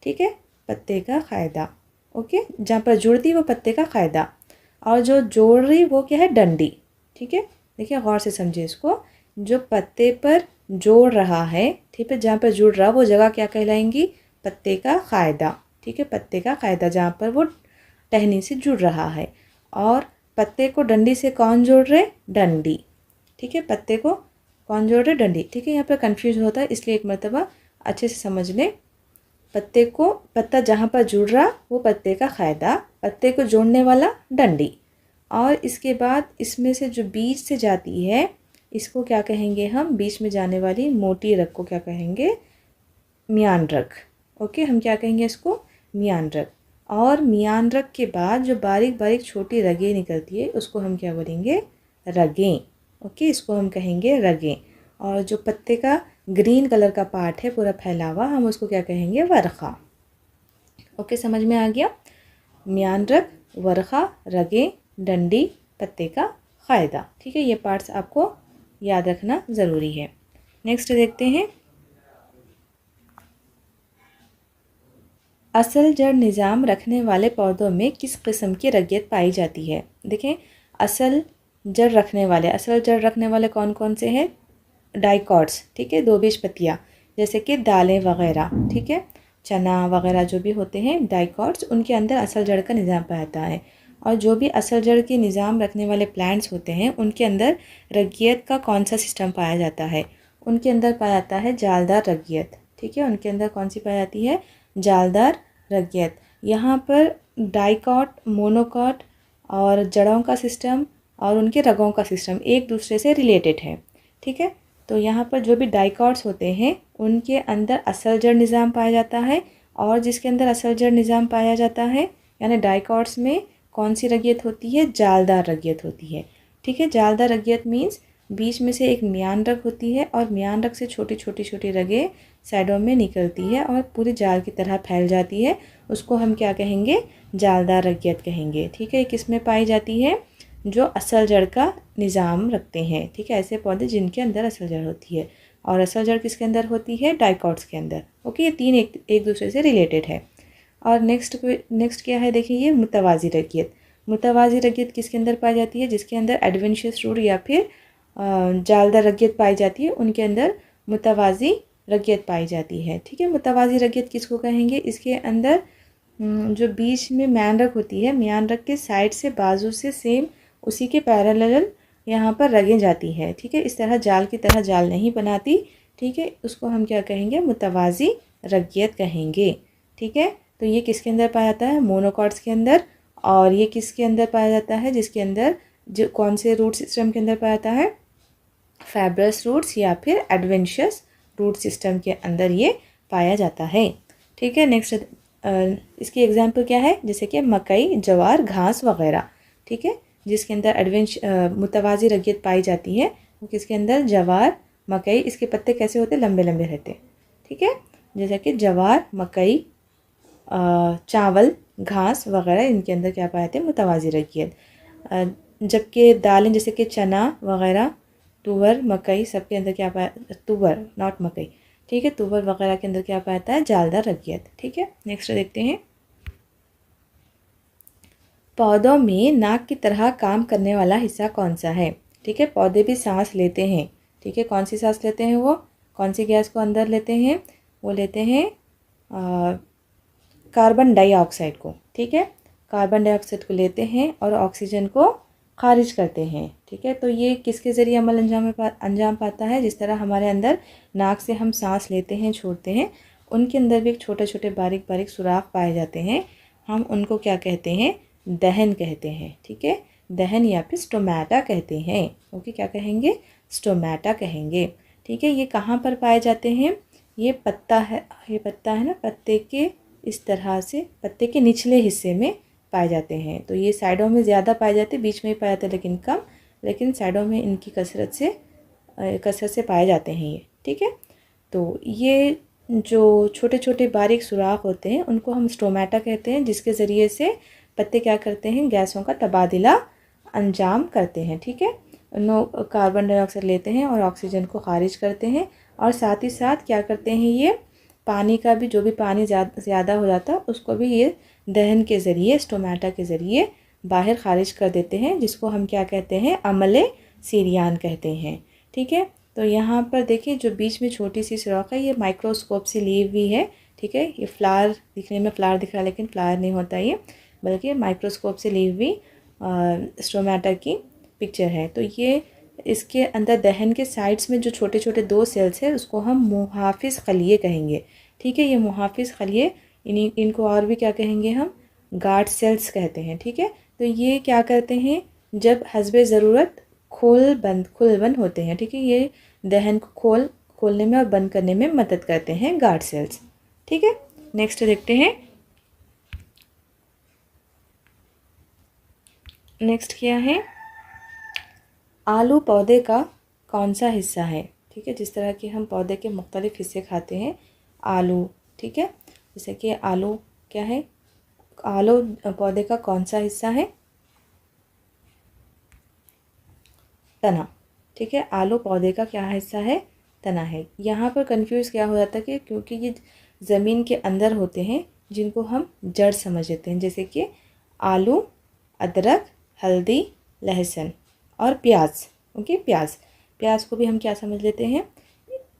ठीक है, पत्ते का क़ायदा। ओके, जहाँ पर जुड़ती वो पत्ते का क़ायदा, और जो जोड़ रही वो क्या है? डंडी। ठीक है, देखिए गौर से समझिए इसको, जो पत्ते पर जोड़ रहा है, ठीक है, जहाँ पर जुड़ रहा वो जगह क्या कहलाएंगी? पत्ते का क़ायदा। ठीक है, पत्ते का क़ायदा, जहाँ पर वो टहनी से जुड़ रहा है। और पत्ते को डंडी से कौन जोड़ रहे? डंडी। ठीक है, पत्ते को कौन जोड़ रहे? डंडी। ठीक है, यहाँ पर कंफ्यूज होता है, इसलिए एक मरतबा अच्छे से समझ लें। पत्ता जहाँ पर जुड़ रहा वो पत्ते का क़ायदा, पत्ते को जोड़ने वाला डंडी। और इसके बाद इसमें से जो बीच से जाती है, इसको क्या कहेंगे हम? बीच में जाने वाली मोटी रग को क्या कहेंगे? मियान रग। ओके, हम क्या कहेंगे इसको? मियान रग। और मियान रग के बाद जो बारीक बारीक छोटी रगें निकलती है, उसको हम क्या बोलेंगे? रगें। ओके, इसको हम कहेंगे रगें। और जो पत्ते का ग्रीन कलर का पार्ट है पूरा फैला हुआ, हम उसको क्या कहेंगे? वर्क़ा। ओके, समझ में आ गया? मियान रग, वर्क़ा, रगें, डंडी, पत्ते का क़ायदा। ठीक है, ये पार्ट्स आपको याद रखना ज़रूरी है। नेक्स्ट देखते हैं, असल जड़ निज़ाम रखने वाले पौधों में किस किस्म की रगियत पाई जाती है? देखें, असल जड़ रखने वाले कौन कौन से हैं? डाइकॉट्स। ठीक है, दो बीजपत्तियाँ, जैसे कि दालें वग़ैरह, ठीक है, चना वग़ैरह जो भी होते हैं डाइकॉट्स, उनके अंदर असल जड़ का निज़ाम पाया जाता है। और जो भी असल जड़ के निज़ाम रखने वाले प्लांट्स होते हैं, उनके अंदर रगियत का कौन सा सिस्टम पाया जाता है? उनके अंदर पाया जाता है जालदार रगियत। ठीक है, उनके अंदर कौन सी पाई जाती है? जालदार रगियत। यहाँ पर डाइकॉट, मोनोकॉट और जड़ों का सिस्टम और उनके रगों का सिस्टम एक दूसरे से रिलेटेड है। ठीक है, तो यहाँ पर जो भी डाइकॉट्स होते हैं उनके अंदर असल जड़ निज़ाम पाया जाता है, और जिसके अंदर असल जड़ निज़ाम पाया जाता है, यानी डाइकॉट्स में कौन सी रगियत होती है? जालदार रगियत होती है। ठीक है, जालदार रगियत मीन्स बीच में से एक मियान रग होती है, और मियान रग से छोटी छोटी छोटी रगें साइडों में निकलती है और पूरी जाल की तरह फैल जाती है। उसको हम क्या कहेंगे? जालदार रगियत कहेंगे। ठीक है, किस में पाई जाती है? जो असल जड़ का निज़ाम रखते हैं। ठीक है, ऐसे पौधे जिनके अंदर असल जड़ होती है। और असल जड़ किसके अंदर होती है? डाइकॉट्स के अंदर। ओके, ये तीन एक दूसरे से रिलेटेड है। और नेक्स्ट क्या है? देखिए, ये मुतवाज़ी रगियत। मुतवाज़ी रगियत किसके अंदर पाई जाती है? जिसके अंदर एडवेंशियस रूट या फिर जालदार रगियत पाई जाती है, उनके अंदर मुतवाज़ी रगियत पाई जाती है। ठीक है, मुतवाज़ी रगियत किसको कहेंगे? इसके अंदर जो बीच में म्यान रग होती है, म्यान रग के साइड से, बाजू से सेम उसी के पैरेलल यहाँ पर रगें जाती है। ठीक है, इस तरह जाल की तरह जाल नहीं बनाती। ठीक है, उसको हम क्या कहेंगे? मुतवाज़ी रगियत कहेंगे। ठीक है, तो ये किसके अंदर पाया जाता है? मोनोकॉट्स के अंदर। और ये किसके अंदर पाया जाता है? जिसके अंदर जो कौन से रूट सिस्टम के अंदर पाया जाता है? फाइब्रस रूट्स या फिर एडवेंशियस रूट सिस्टम के अंदर ये पाया जाता है। ठीक है, नेक्स्ट इसकी एग्जांपल क्या है? जैसे कि मकई, ज्वार, घास वगैरह। ठीक है, जिसके अंदर मुतवाज़ी रगियत पाई जाती है वो किसके अंदर? ज्वार, मकई, इसके पत्ते कैसे होते हैं? लंबे लंबे रहते हैं, ठीक है। जैसे कि ज्वार, मकई, चावल, घास वगैरह, इनके अंदर क्या पाए जाते हैं? मुतवाज़ी रैयत। जबकि दालें जैसे कि चना वगैरह, तुवर, मकई, सबके अंदर क्या पाया? तुवर, नॉट मकई, ठीक है। तुवर वगैरह के अंदर क्या पाया जाता है? जालदार रैयत, ठीक है। नेक्स्ट देखते हैं, पौधों में नाक की तरह काम करने वाला हिस्सा कौन सा है? ठीक है, पौधे भी सांस लेते हैं, ठीक है। कौन सी सांस लेते हैं? वो कौन सी गैस को अंदर लेते हैं? वो लेते हैं कार्बन डाइऑक्साइड को, ठीक है। कार्बन डाइऑक्साइड को लेते हैं और ऑक्सीजन को खारिज करते हैं, ठीक है। तो ये किसके ज़रिए अमल अंजाम पाता है? जिस तरह हमारे अंदर नाक से हम सांस लेते हैं, छोड़ते हैं, उनके अंदर भी छोटे छोटे बारीक बारीक सुराख पाए जाते हैं। हम उनको क्या कहते हैं? दहन कहते हैं, ठीक है। दहन या फिर स्टोमेटा कहते हैं, ओके। क्या कहेंगे? स्टोमेटा कहेंगे, ठीक है। ये कहाँ पर पाए जाते हैं? ये पत्ता है ना, पत्ते के इस तरह से पत्ते के निचले हिस्से में पाए जाते हैं। तो ये साइडों में ज़्यादा पाए जाते हैं, बीच में ही पाए जाते हैं लेकिन कम, लेकिन साइडों में इनकी कसरत से पाए जाते हैं ये, ठीक है। तो ये जो छोटे छोटे बारीक सुराख होते हैं उनको हम स्टोमेटा कहते हैं, जिसके ज़रिए से पत्ते क्या करते हैं? गैसों का तबादला अंजाम करते हैं, ठीक है। उन कार्बन डाइऑक्साइड लेते हैं और ऑक्सीजन को खारिज करते हैं, और साथ ही साथ क्या करते हैं? ये पानी का भी, जो भी पानी ज़्यादा हो जाता है उसको भी ये दहन के ज़रिए, स्टोमेटा के ज़रिए बाहर खारिज कर देते हैं, जिसको हम क्या कहते हैं? अमले सीरियान कहते हैं, ठीक है। तो यहाँ पर देखिए जो बीच में छोटी सी सुराख है, ये माइक्रोस्कोप से ली हुई है, ठीक है। ये फ्लावर दिखने में फ्लावर दिख रहा है लेकिन फ्लावर नहीं होता ये, बल्कि माइक्रोस्कोप से ली हुई स्टोमेटा की पिक्चर है। तो ये इसके अंदर दहन के साइड्स में जो छोटे छोटे 2 सेल्स हैं उसको हम मुहाफिज खलिए कहेंगे, ठीक है। ये मुहाफिज खलिए, इनको और भी क्या कहेंगे? हम गार्ड सेल्स कहते हैं, ठीक है। तो ये क्या करते हैं? जब हस्बे ज़रूरत खुल बंद होते हैं, ठीक है। ये दहन को खोलने में और बंद करने में मदद करते हैं गार्ड सेल्स, ठीक है। नेक्स्ट देखते हैं, नेक्स्ट क्या है? आलू पौधे का कौन सा हिस्सा है? ठीक है, जिस तरह कि हम पौधे के मुख्तलिफ हिस्से खाते हैं, आलू, ठीक है। जैसे कि आलू क्या है? आलू पौधे का कौन सा हिस्सा है? तना, ठीक है। आलू पौधे का क्या हिस्सा है? तना है। यहाँ पर कंफ्यूज क्या हो जाता है कि क्योंकि ये ज़मीन के अंदर होते हैं, जिनको हम जड़ समझ लेते हैं, जैसे कि आलू, अदरक, हल्दी, लहसुन और प्याज, ओके। प्याज को भी हम क्या समझ लेते हैं?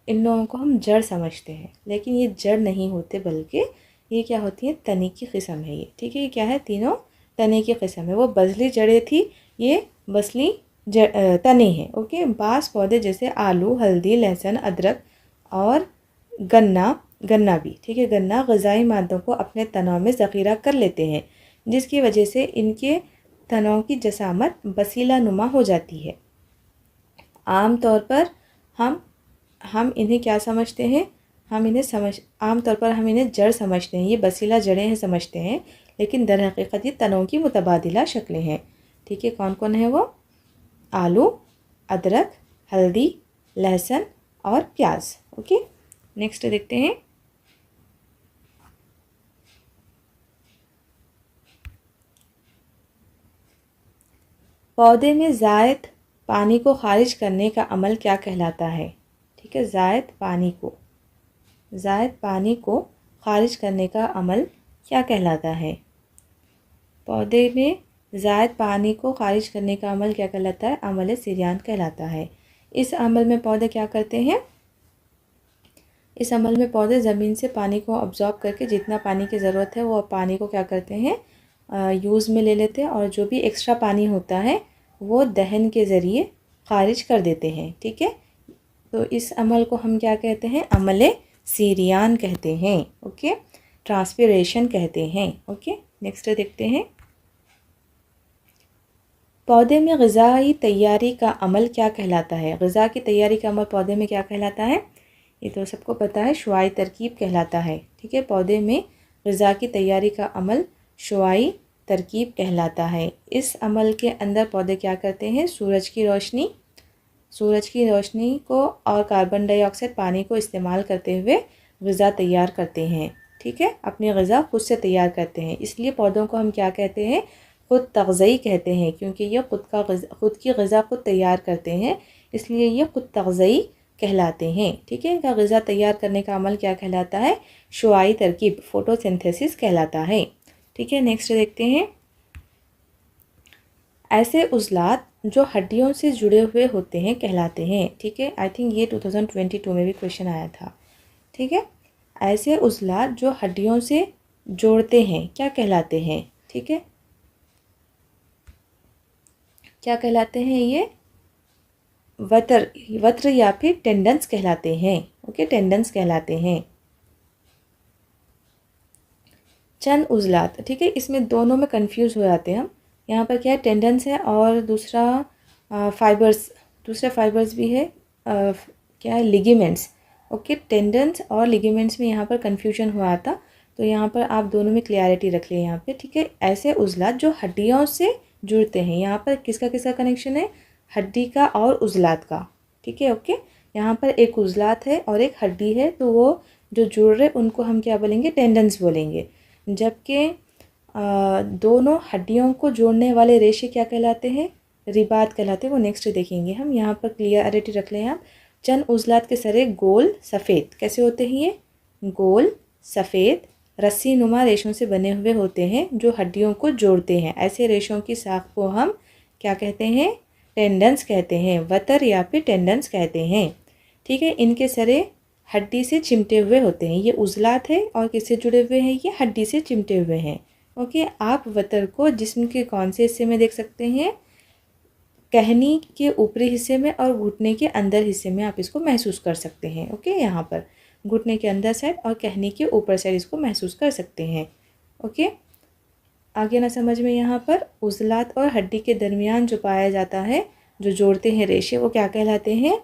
इन लोगों को हम जड़ समझते हैं, लेकिन ये जड़ नहीं होते, बल्कि ये क्या होती है? तने की किस्म है ये, ठीक है। ये क्या है? तीनों तने की किस्म है। वो बजली जड़ें थी, ये बसली तने हैं, ओके। बाँस पौधे जैसे आलू, हल्दी, लहसुन, अदरक और गन्ना भी, ठीक है। गन्ना ग़िज़ाई मादों को अपने तनों में ज़ख़ीरा कर लेते हैं, जिसकी वजह से इनके तनों की जसामत वसीला नुमा हो जाती है। आम तौर पर हम इन्हें क्या समझते हैं? आम तौर पर हम इन्हें जड़ समझते हैं, ये वसीला जड़ें हैं समझते हैं, लेकिन दर हकीकत ये तनों की मुतबादिला शक्लें हैं, ठीक है। कौन कौन है वो? आलू, अदरक, हल्दी, लहसुन और प्याज, ओके। नेक्स्ट देखते हैं, पौधे में ज़ायद पानी को खारिज करने का अमल क्या कहलाता है? ठीक है, ज़ायद पानी को खारिज करने का अमल क्या कहलाता है? पौधे में ज़ायद पानी को खारिज करने का अमल क्या कहलाता है? अमल सीरियान कहलाता है। इस अमल में पौधे क्या करते हैं? इस अमल में पौधे ज़मीन से पानी को अब्ज़ॉर्ब करके जितना पानी की ज़रूरत है वो पानी को क्या करते हैं? यूज़ में ले लेते हैं, और जो भी एक्स्ट्रा पानी होता है वो दहन के ज़रिए खारिज कर देते हैं, ठीक है। तो इस अमल को हम क्या कहते हैं? अमल सीरियान कहते हैं, ओके। ट्रांसपिरेशन कहते हैं, ओके। नेक्स्ट देखते हैं, पौधे में ग़िज़ाई तैयारी का अमल क्या कहलाता है? ग़िज़ा की तैयारी का अमल पौधे में क्या कहलाता है? ये तो सबको पता है, शुआई तरकीब कहलाता है, ठीक है। पौधे में ग़िज़ा की तैयारी का अमल शुआई तरकीब कहलाता है। इस अमल के अंदर पौधे क्या करते हैं? सूरज की रोशनी सूरज की रोशनी को और कार्बन डाइऑक्साइड पानी को इस्तेमाल करते हुए ग़िज़ा तैयार करते हैं। ठीक है, अपनी ग़िज़ा खुद से तैयार करते हैं, इसलिए पौधों को हम क्या कहते हैं, खुद तग़ज़ई कहते हैं, क्योंकि ये खुद की ग़िज़ा खुद तैयार करते हैं, इसलिए ये खुद तग़ज़ई कहलाते हैं। ठीक है, इनका ग़िज़ा तैयार करने का अमल क्या कहलाता है, शुआई तरकीब, फोटोसिंथेसिस कहलाता है। ठीक है, नेक्स्ट देखते हैं। ऐसे उज़लात जो हड्डियों से जुड़े हुए होते हैं कहलाते हैं। ठीक है, आई थिंक ये 2022 में भी क्वेश्चन आया था। ठीक है, ऐसे उज़लात जो हड्डियों से जोड़ते हैं क्या कहलाते हैं। ठीक है, क्या कहलाते हैं ये, वत्र या फिर टेंडन्स कहलाते हैं। ओके, टेंडन्स कहलाते हैं। चंद उज़लात, ठीक है, इसमें दोनों में कंफ्यूज हो जाते हैं हम। यहाँ पर क्या है, टेंडन्स है और दूसरा फाइबर्स भी है, क्या है, लिगामेंट्स। ओके, टेंडन्स और लिगामेंट्स में यहाँ पर कन्फ्यूजन हुआ था, तो यहाँ पर आप दोनों में क्लियरिटी रख लें यहाँ पे। ठीक है, ऐसे उज़लात जो हड्डियों से जुड़ते हैं, यहाँ पर किसका किसका कनेक्शन है, हड्डी का और उज़लात का। ठीक है, ओके, यहाँ पर एक उज़लात है और एक हड्डी है, तो वो जो जुड़ रहे उनको हम क्या बोलेंगे, टेंडन्स बोलेंगे। जबकि दोनों हड्डियों को जोड़ने वाले रेशे क्या कहलाते हैं, रिबात कहलाते हैं। वो नेक्स्ट देखेंगे हम। यहाँ पर क्लियरिटी रख लें आप। चंद उज़लात के सरे गोल सफ़ेद कैसे होते हैं, ये गोल सफ़ेद रस्सी नुमा रेशों से बने हुए होते हैं जो हड्डियों को जोड़ते हैं। ऐसे रेशों की साख को हम क्या कहते हैं, टेंडन्स कहते हैं, वतर या फिर टेंडन्स कहते हैं। ठीक है, इनके सरे हड्डी से चिमटे हुए होते हैं। ये उज़लात है और किससे जुड़े हुए हैं, ये हड्डी से चिमटे हुए हैं। ओके, आप वतर को जिस्म के कौन से हिस्से में देख सकते हैं, कहनी के ऊपरी हिस्से में और घुटने के अंदर हिस्से में आप इसको महसूस कर सकते हैं। ओके, यहाँ पर घुटने के अंदर साइड और कहनी के ऊपर साइड इसको महसूस कर सकते हैं। ओके, आगे ना समझ में, यहाँ पर उज़लात और हड्डी के दरमियान जो पाया जाता है, जो जोड़ते हैं रेशे, वो क्या कहलाते हैं,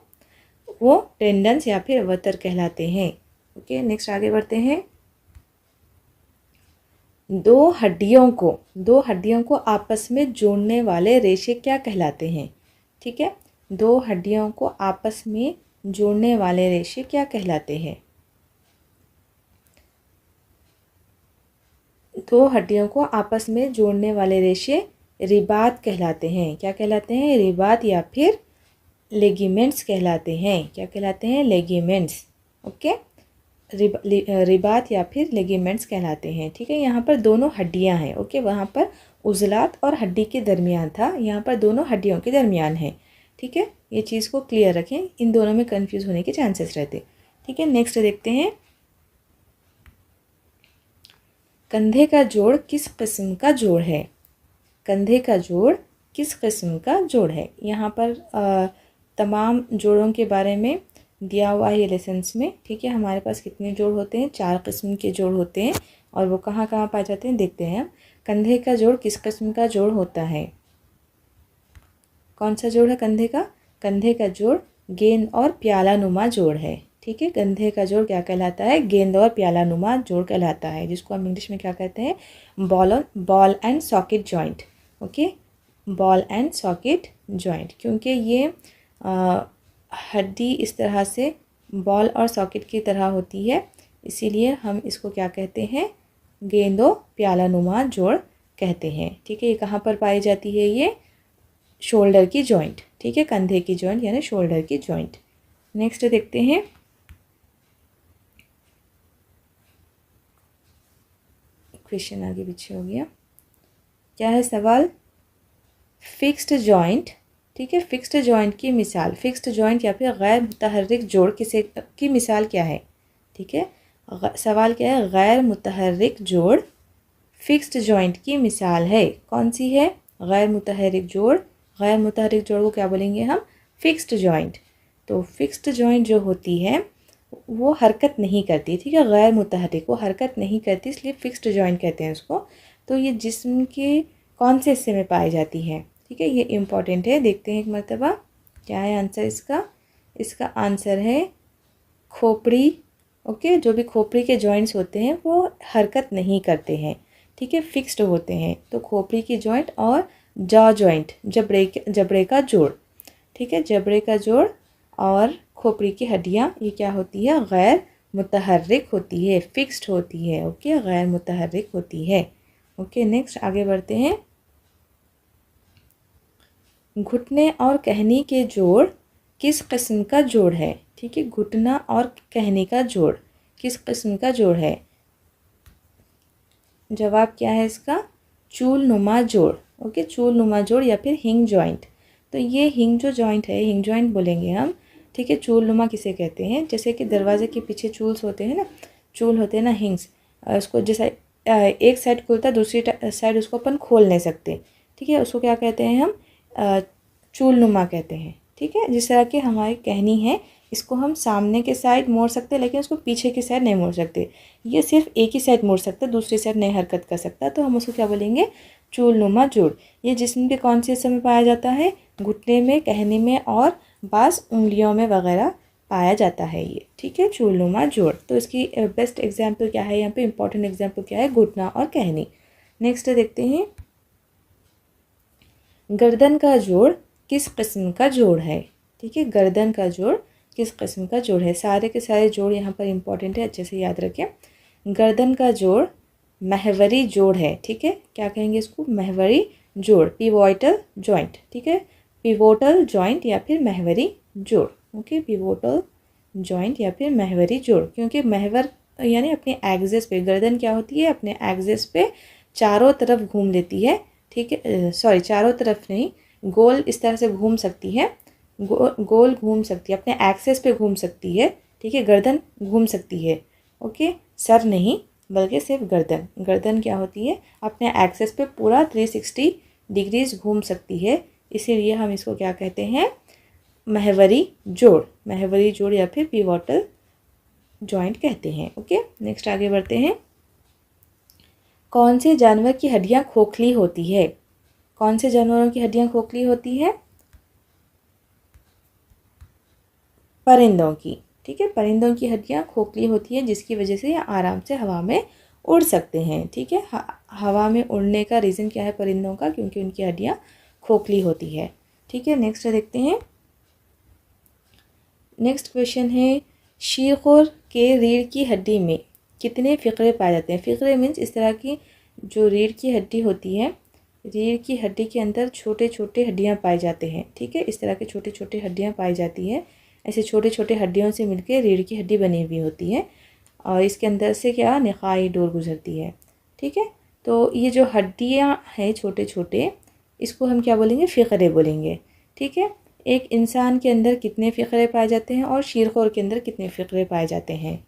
वो टेंडन्स या फिर वतर कहलाते हैं। ओके, नेक्स्ट आगे बढ़ते हैं। दो हड्डियों को आपस में जोड़ने वाले रेशे क्या कहलाते हैं। ठीक है, दो हड्डियों को आपस में जोड़ने वाले रेशे क्या कहलाते हैं, दो हड्डियों को आपस में जोड़ने वाले रेशे रिबात कहलाते हैं। क्या कहलाते हैं, रिबात या फिर लेगिमेंट्स कहलाते हैं। क्या कहलाते हैं, लेगिमेंट्स। ओके, रिबात या फिर लेगिमेंट्स कहलाते हैं। ठीक है, यहाँ पर दोनों हड्डियाँ हैं। ओके, वहाँ पर उज़लात और हड्डी के दरमियान था, यहाँ पर दोनों हड्डियों के दरमियान है। ठीक है, ये चीज़ को क्लियर रखें, इन दोनों में कंफ्यूज होने के चांसेस रहते। ठीक है, नेक्स्ट देखते हैं। कंधे का जोड़ किस किस्म का जोड़ है, कंधे का जोड़ किस किस्म का जोड़ है। यहाँ पर तमाम जोड़ों के बारे में दिया हुआ है लेसन्स में। ठीक है, हमारे पास कितने जोड़ होते हैं, 4 किस्म के जोड़ होते हैं, और वो कहाँ कहाँ पाए जाते हैं देखते हैं हम। कंधे का जोड़ किस किस्म का जोड़ होता है, कौन सा जोड़ है कंधे का, कंधे का जोड़ गेंद और प्याला नुमा जोड़ है। ठीक है, कंधे का जोड़ क्या कहलाता है, गेंद और प्याला नुमा जोड़ कहलाता है, जिसको हम इंग्लिश में क्या कहते हैं, ball and socket joint. Okay, ball and socket joint, क्योंकि ये हड्डी इस तरह से बॉल और सॉकेट की तरह होती है, इसीलिए हम इसको क्या कहते हैं, गेंदो प्याला नुमा जोड़ कहते हैं। ठीक है, ये कहाँ पर पाई जाती है, ये शोल्डर की जॉइंट। ठीक है, कंधे की जॉइंट यानी शोल्डर की जॉइंट। नेक्स्ट देखते हैं। क्वेश्चन आगे पीछे हो गया, क्या है सवाल, फिक्स्ड जॉइंट। ठीक है, फिक्स्ड जॉइंट की मिसाल, फिक्स्ड जॉइंट या फिर गैर मुतहर्रिक जोड़ किसे की मिसाल क्या है। ठीक है, सवाल क्या है, गैर मुतहर्रिक जोड़ फिक्स्ड जॉइंट की मिसाल है, कौन सी है, गैर मुतहर्रिक जोड़। गैर मुतहर्रिक जोड़ को क्या बोलेंगे हम, फिक्स्ड जॉइंट। तो फिक्स्ड जॉइंट जो होती है वो हरकत नहीं करती। ठीक है, गैर मुतहर्रिक, वो हरकत नहीं करती, इसलिए फिक्स्ड जॉइंट कहते हैं उसको। तो ये जिस्म के कौन से हिस्से में पाई जाती है। ठीक है, ये इम्पॉर्टेंट है, देखते हैं एक मरतबा क्या है आंसर इसका। इसका आंसर है खोपड़ी। ओके, जो भी खोपड़ी के जॉइंट्स होते हैं वो हरकत नहीं करते हैं। ठीक है, फिक्स्ड होते हैं। तो खोपड़ी की जॉइंट और जॉ जॉइंट, जबड़े का जोड़, ठीक है, जबड़े का जोड़ और खोपड़ी की हड्डियाँ ये क्या होती है, गैर मुतहर्रिक होती है, फिक्स्ड होती है। ओके, गैर मुतहर्रिक होती है। ओके, नेक्स्ट आगे बढ़ते हैं। घुटने और कहनी के जोड़ किस किस्म का जोड़ है? ठीक है, घुटना और कहनी का जोड़ किस किस्म का जोड़ है? जवाब क्या है इसका? चूल नुमा जोड़। ओके, चूल नुमा जोड़ या फिर हिंग जॉइंट। तो ये हिंग जो जॉइंट है, हिंग जॉइंट बोलेंगे हम। ठीक है, चूल नुमा किसे कहते हैं? जैसे कि दरवाजे के पीछे चूल्स होते हैं ना, चूल होते हैं ना, हिंग्स। उसको जैसा एक साइड खुलता है, दूसरी साइड उसको अपन खोल नहीं सकते। ठीक है, उसको क्या कहते हैं हम? चूल नुमा कहते हैं। ठीक है, जिस तरह की हमारी कहनी है, इसको हम सामने के साइड मोड़ सकते हैं, लेकिन उसको पीछे की साइड नहीं मोड़ सकते। ये सिर्फ एक ही साइड मोड़ सकता है, दूसरी साइड नहीं हरकत कर सकता। तो हम उसको क्या बोलेंगे? चूल नुमा जोड़। ये जिस्म के कौन से हिस्से में पाया जाता है? घुटने में, कहने में और बाज़ उंगलियों में वगैरह पाया जाता है ये। ठीक है, चूल नुमा जोड़। तो इसकी बेस्ट एग्जाम्पल क्या है यहाँ पे? इंपॉर्टेंट एग्जाम्पल क्या है? घुटना और कहनी। नेक्स्ट देखते हैं, गर्दन का जोड़ किस किस्म का जोड़ है? ठीक है, गर्दन का जोड़ किस किस्म का जोड़ है? सारे के सारे जोड़ यहाँ पर इंपॉर्टेंट है, अच्छे से याद रखें। गर्दन का जोड़ महवरी जोड़ है। ठीक है, क्या कहेंगे इसको? महवरी जोड़, पिवोटल जॉइंट। ठीक है, पिवोटल जॉइंट या फिर महवरी जोड़। ओके, पिवोटल जॉइंट या फिर महवरी जोड़, क्योंकि महवर यानी अपने एक्सिस पे, गर्दन क्या होती है? अपने एक्सिस पे चारों तरफ घूम लेती है। ठीक है, सॉरी, चारों तरफ नहीं, गोल इस तरह से घूम सकती है, गोल घूम सकती है, अपने एक्सेस पे घूम सकती है। ठीक है, गर्दन घूम सकती है। ओके, सर नहीं, बल्कि सिर्फ गर्दन। गर्दन क्या होती है? अपने एक्सेस पे पूरा 360 डिग्रीज घूम सकती है। इसीलिए हम इसको क्या कहते हैं? महवरी जोड़, महवरी जोड़ या फिर पिवोटल जॉइंट कहते हैं। ओके, नेक्स्ट आगे बढ़ते हैं। कौन से जानवर की हड्डियाँ खोखली होती है? कौन से जानवरों की हड्डियाँ खोखली होती है? परिंदों की। ठीक है, परिंदों की हड्डियाँ खोखली होती है, जिसकी वजह से ये आराम से हवा में उड़ सकते हैं। ठीक है, हवा में उड़ने का रीज़न क्या है परिंदों का? क्योंकि उनकी हड्डियाँ खोखली होती है। ठीक है, नेक्स्ट देखते हैं। नेक्स्ट क्वेश्चन है, शीरखुर के रीढ़ की हड्डी में कितने फ़िक्रे पाए जाते हैं? फ़िक्रे मीन्स इस तरह की जो रीढ़ की हड्डी होती है, रीढ़ की हड्डी के अंदर छोटे छोटे हड्डियाँ पाए जाते हैं। ठीक है, इस तरह के छोटे छोटे हड्डियाँ पाई जाती है। ऐसे छोटे छोटे हड्डियों से मिलकर रीढ़ की हड्डी बनी हुई होती है, और इसके अंदर से क्या, निकाई डोर गुजरती है। ठीक है, तो ये जो हड्डियाँ हैं छोटे छोटे, इसको हम क्या बोलेंगे? फ़िक्रे बोलेंगे। ठीक है, एक इंसान के अंदर कितने फ़िक्रे पाए जाते हैं और शीरखोर के अंदर कितने फ़िक्रे पाए जाते हैं?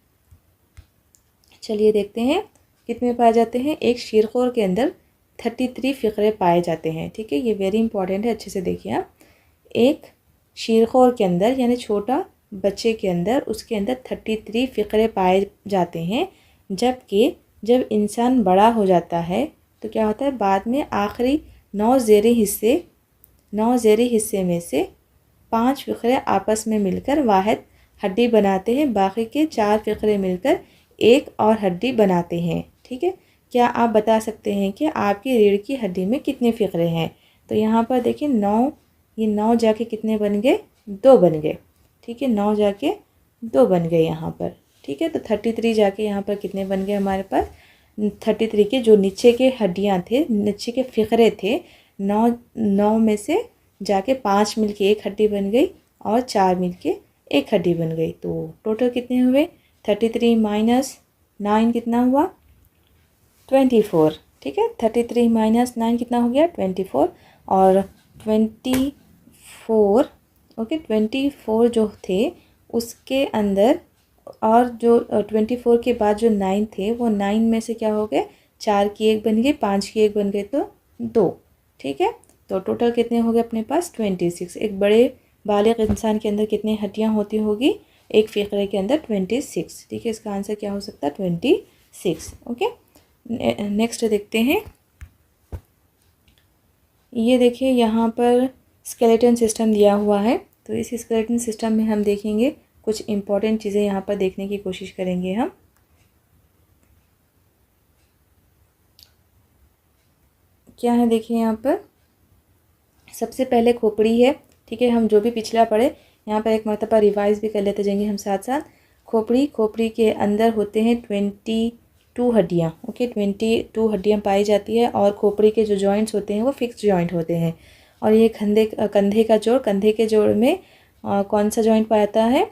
चलिए देखते हैं कितने पाए जाते हैं। एक शीरखोर के अंदर 33 फ़िक्रे पाए जाते हैं। ठीक है, ये वेरी इंपॉर्टेंट है, अच्छे से देखिए आप। एक शीरखोर के अंदर यानी छोटा बच्चे के अंदर, उसके अंदर 33 फ़िक्रे पाए जाते हैं। जबकि जब इंसान बड़ा हो जाता है तो क्या होता है? बाद में आखिरी 9 ज़ेरी हिस्से में से 5 फ़िक्रे आपस में मिलकर वाहिद हड्डी बनाते हैं। बाकी के 4 फ़िक्रे मिलकर एक और हड्डी बनाते हैं। ठीक है, क्या आप बता सकते हैं कि आपकी रीढ़ की हड्डी में कितने फ़िक्रे हैं? तो यहाँ पर देखिए 9, ये 9 जाके कितने बन गए? 2 बन गए। ठीक है, 9 जाके 2 बन गए यहाँ पर। ठीक है, तो 33 जाके यहाँ पर कितने बन गए हमारे पास? 33 के जो नीचे के हड्डियाँ थे, नीचे के फ़िक्रे थे, 9 में से जाके 5 मिलके एक हड्डी बन गई और 4 मिलके एक हड्डी बन गई। तो टोटल कितने हुए? 33 माइनस 9 कितना हुआ? 24। ठीक है, 33 माइनस 9 कितना हो गया? 24। और 24, ओके, 24 जो थे उसके अंदर, और जो 24 के बाद जो 9 थे, वो 9 में से क्या हो गए? 4 की एक बन गई, 5 की एक बन गए, तो 2। ठीक है, तो टोटल कितने हो गए अपने पास? 26। एक बड़े बालिग इंसान के अंदर कितनी हड्डियाँ होती होगी? एक फ़िक्रे के अंदर 26। ठीक है, इसका आंसर क्या हो सकता है? 26। ओके, नेक्स्ट देखते हैं। ये देखिए यहाँ पर स्केलेटन सिस्टम दिया हुआ है। तो इस स्केलेटन सिस्टम में हम देखेंगे कुछ इम्पॉर्टेंट चीज़ें यहाँ पर देखने की कोशिश करेंगे हम। क्या है देखिए यहाँ पर, सबसे पहले खोपड़ी है। ठीक है, हम जो भी पिछला पढ़े यहाँ पर एक मरतबा रिवाइज भी कर लेते जाएंगे हम साथ साथ। खोपड़ी के अंदर होते हैं 22 हड्डियाँ। ओके, 22 हड्डियाँ पाई जाती है और खोपड़ी के जो जॉइंट्स होते हैं वो फिक्स जॉइंट होते हैं। और ये कंधे के जोड़ में कौन सा जॉइंट पाता है?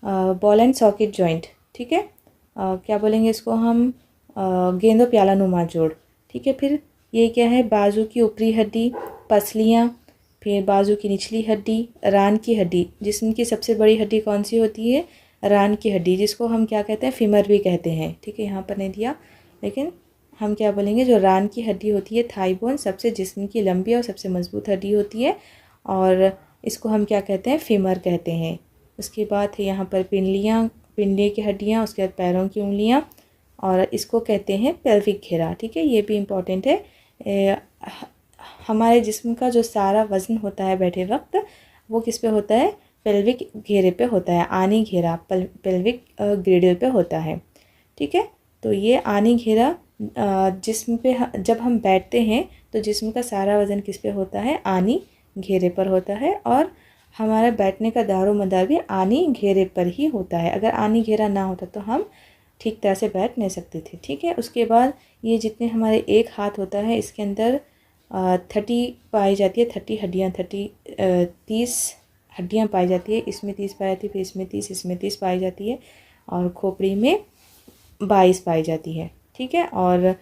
Ball and socket joint. ठीक है, क्या बोलेंगे इसको हम? गेंदों प्याला नुमा जोड़। ठीक है, फिर ये क्या है? बाजू की ऊपरी हड्डी, पसलियाँ, फिर बाजू की निचली हड्डी, रान की हड्डी। जिस्म की सबसे बड़ी हड्डी कौन सी होती है? रान की हड्डी, जिसको हम क्या कहते हैं? फीमर भी कहते हैं। ठीक है, यहाँ पर नहीं दिया, लेकिन हम क्या बोलेंगे? जो रान की हड्डी होती है, थाई बोन, सबसे जिस्म की लंबी और सबसे मजबूत हड्डी होती है और इसको हम क्या कहते हैं? फीमर कहते हैं। उसके बाद है यहाँ पर पिंडली की हड्डियाँ, उसके बाद पैरों की उंगलियाँ और इसको कहते हैं पेल्विक घेरा। ठीक है, ये भी इम्पॉर्टेंट है। हमारे जिस्म का जो सारा वज़न होता है बैठे वक्त वो किस पे होता है? पेल्विक घेरे पे होता है। आनी घेरा पेल्विक ग्रेडल पे होता है। ठीक है, तो ये आनी घेरा जिस्म पे जब हम बैठते हैं तो जिस्म का सारा वज़न किस पे होता है? आनी घेरे पर होता है और हमारा बैठने का दारो मदार भी आनी घेरे पर ही होता है। अगर आनी घेरा ना होता तो हम ठीक तरह से बैठ नहीं सकते थे। ठीक है, उसके बाद ये जितने हमारे एक हाथ होता है इसके अंदर 30 पाई जाती है, 30 हड्डियाँ, 30 हड्डियाँ पाई जाती है। इसमें 30 पाई जाती है, फिर इसमें 30 पाई जाती है और खोपड़ी में 22 पाई जाती है। ठीक है, और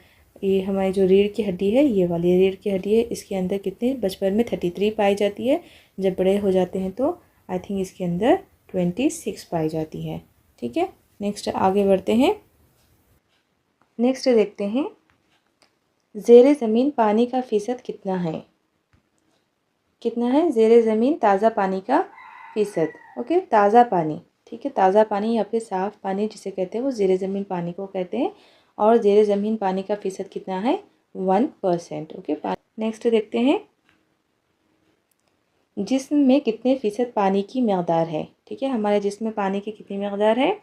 ये हमारी जो रीढ़ की हड्डी है, ये वाली रीढ़ की हड्डी है, इसके अंदर कितनी? बचपन में 33 पाई जाती है। जब बड़े हो जाते हैं तो आई थिंक इसके अंदर 26 पाई जाती है। ठीक है, नेक्स्ट आगे बढ़ते हैं। नेक्स्ट देखते हैं, ज़ेरे ज़मीन पानी का फ़ीसद कितना है? कितना है ज़ेरे ज़मीन ताज़ा पानी का फ़ीसद? ओके, ताज़ा पानी। ठीक है, ताज़ा पानी या फिर साफ़ पानी जिसे कहते हैं वो ज़ेरे ज़मीन पानी को कहते हैं और ज़ेरे ज़मीन पानी का फ़ीसद कितना है? 1%। ओके, नेक्स्ट देखते हैं, जिस्म में कितने फ़ीसद पानी की मकदार है? ठीक है, हमारे जिस्म में पानी की कितनी मकदार है?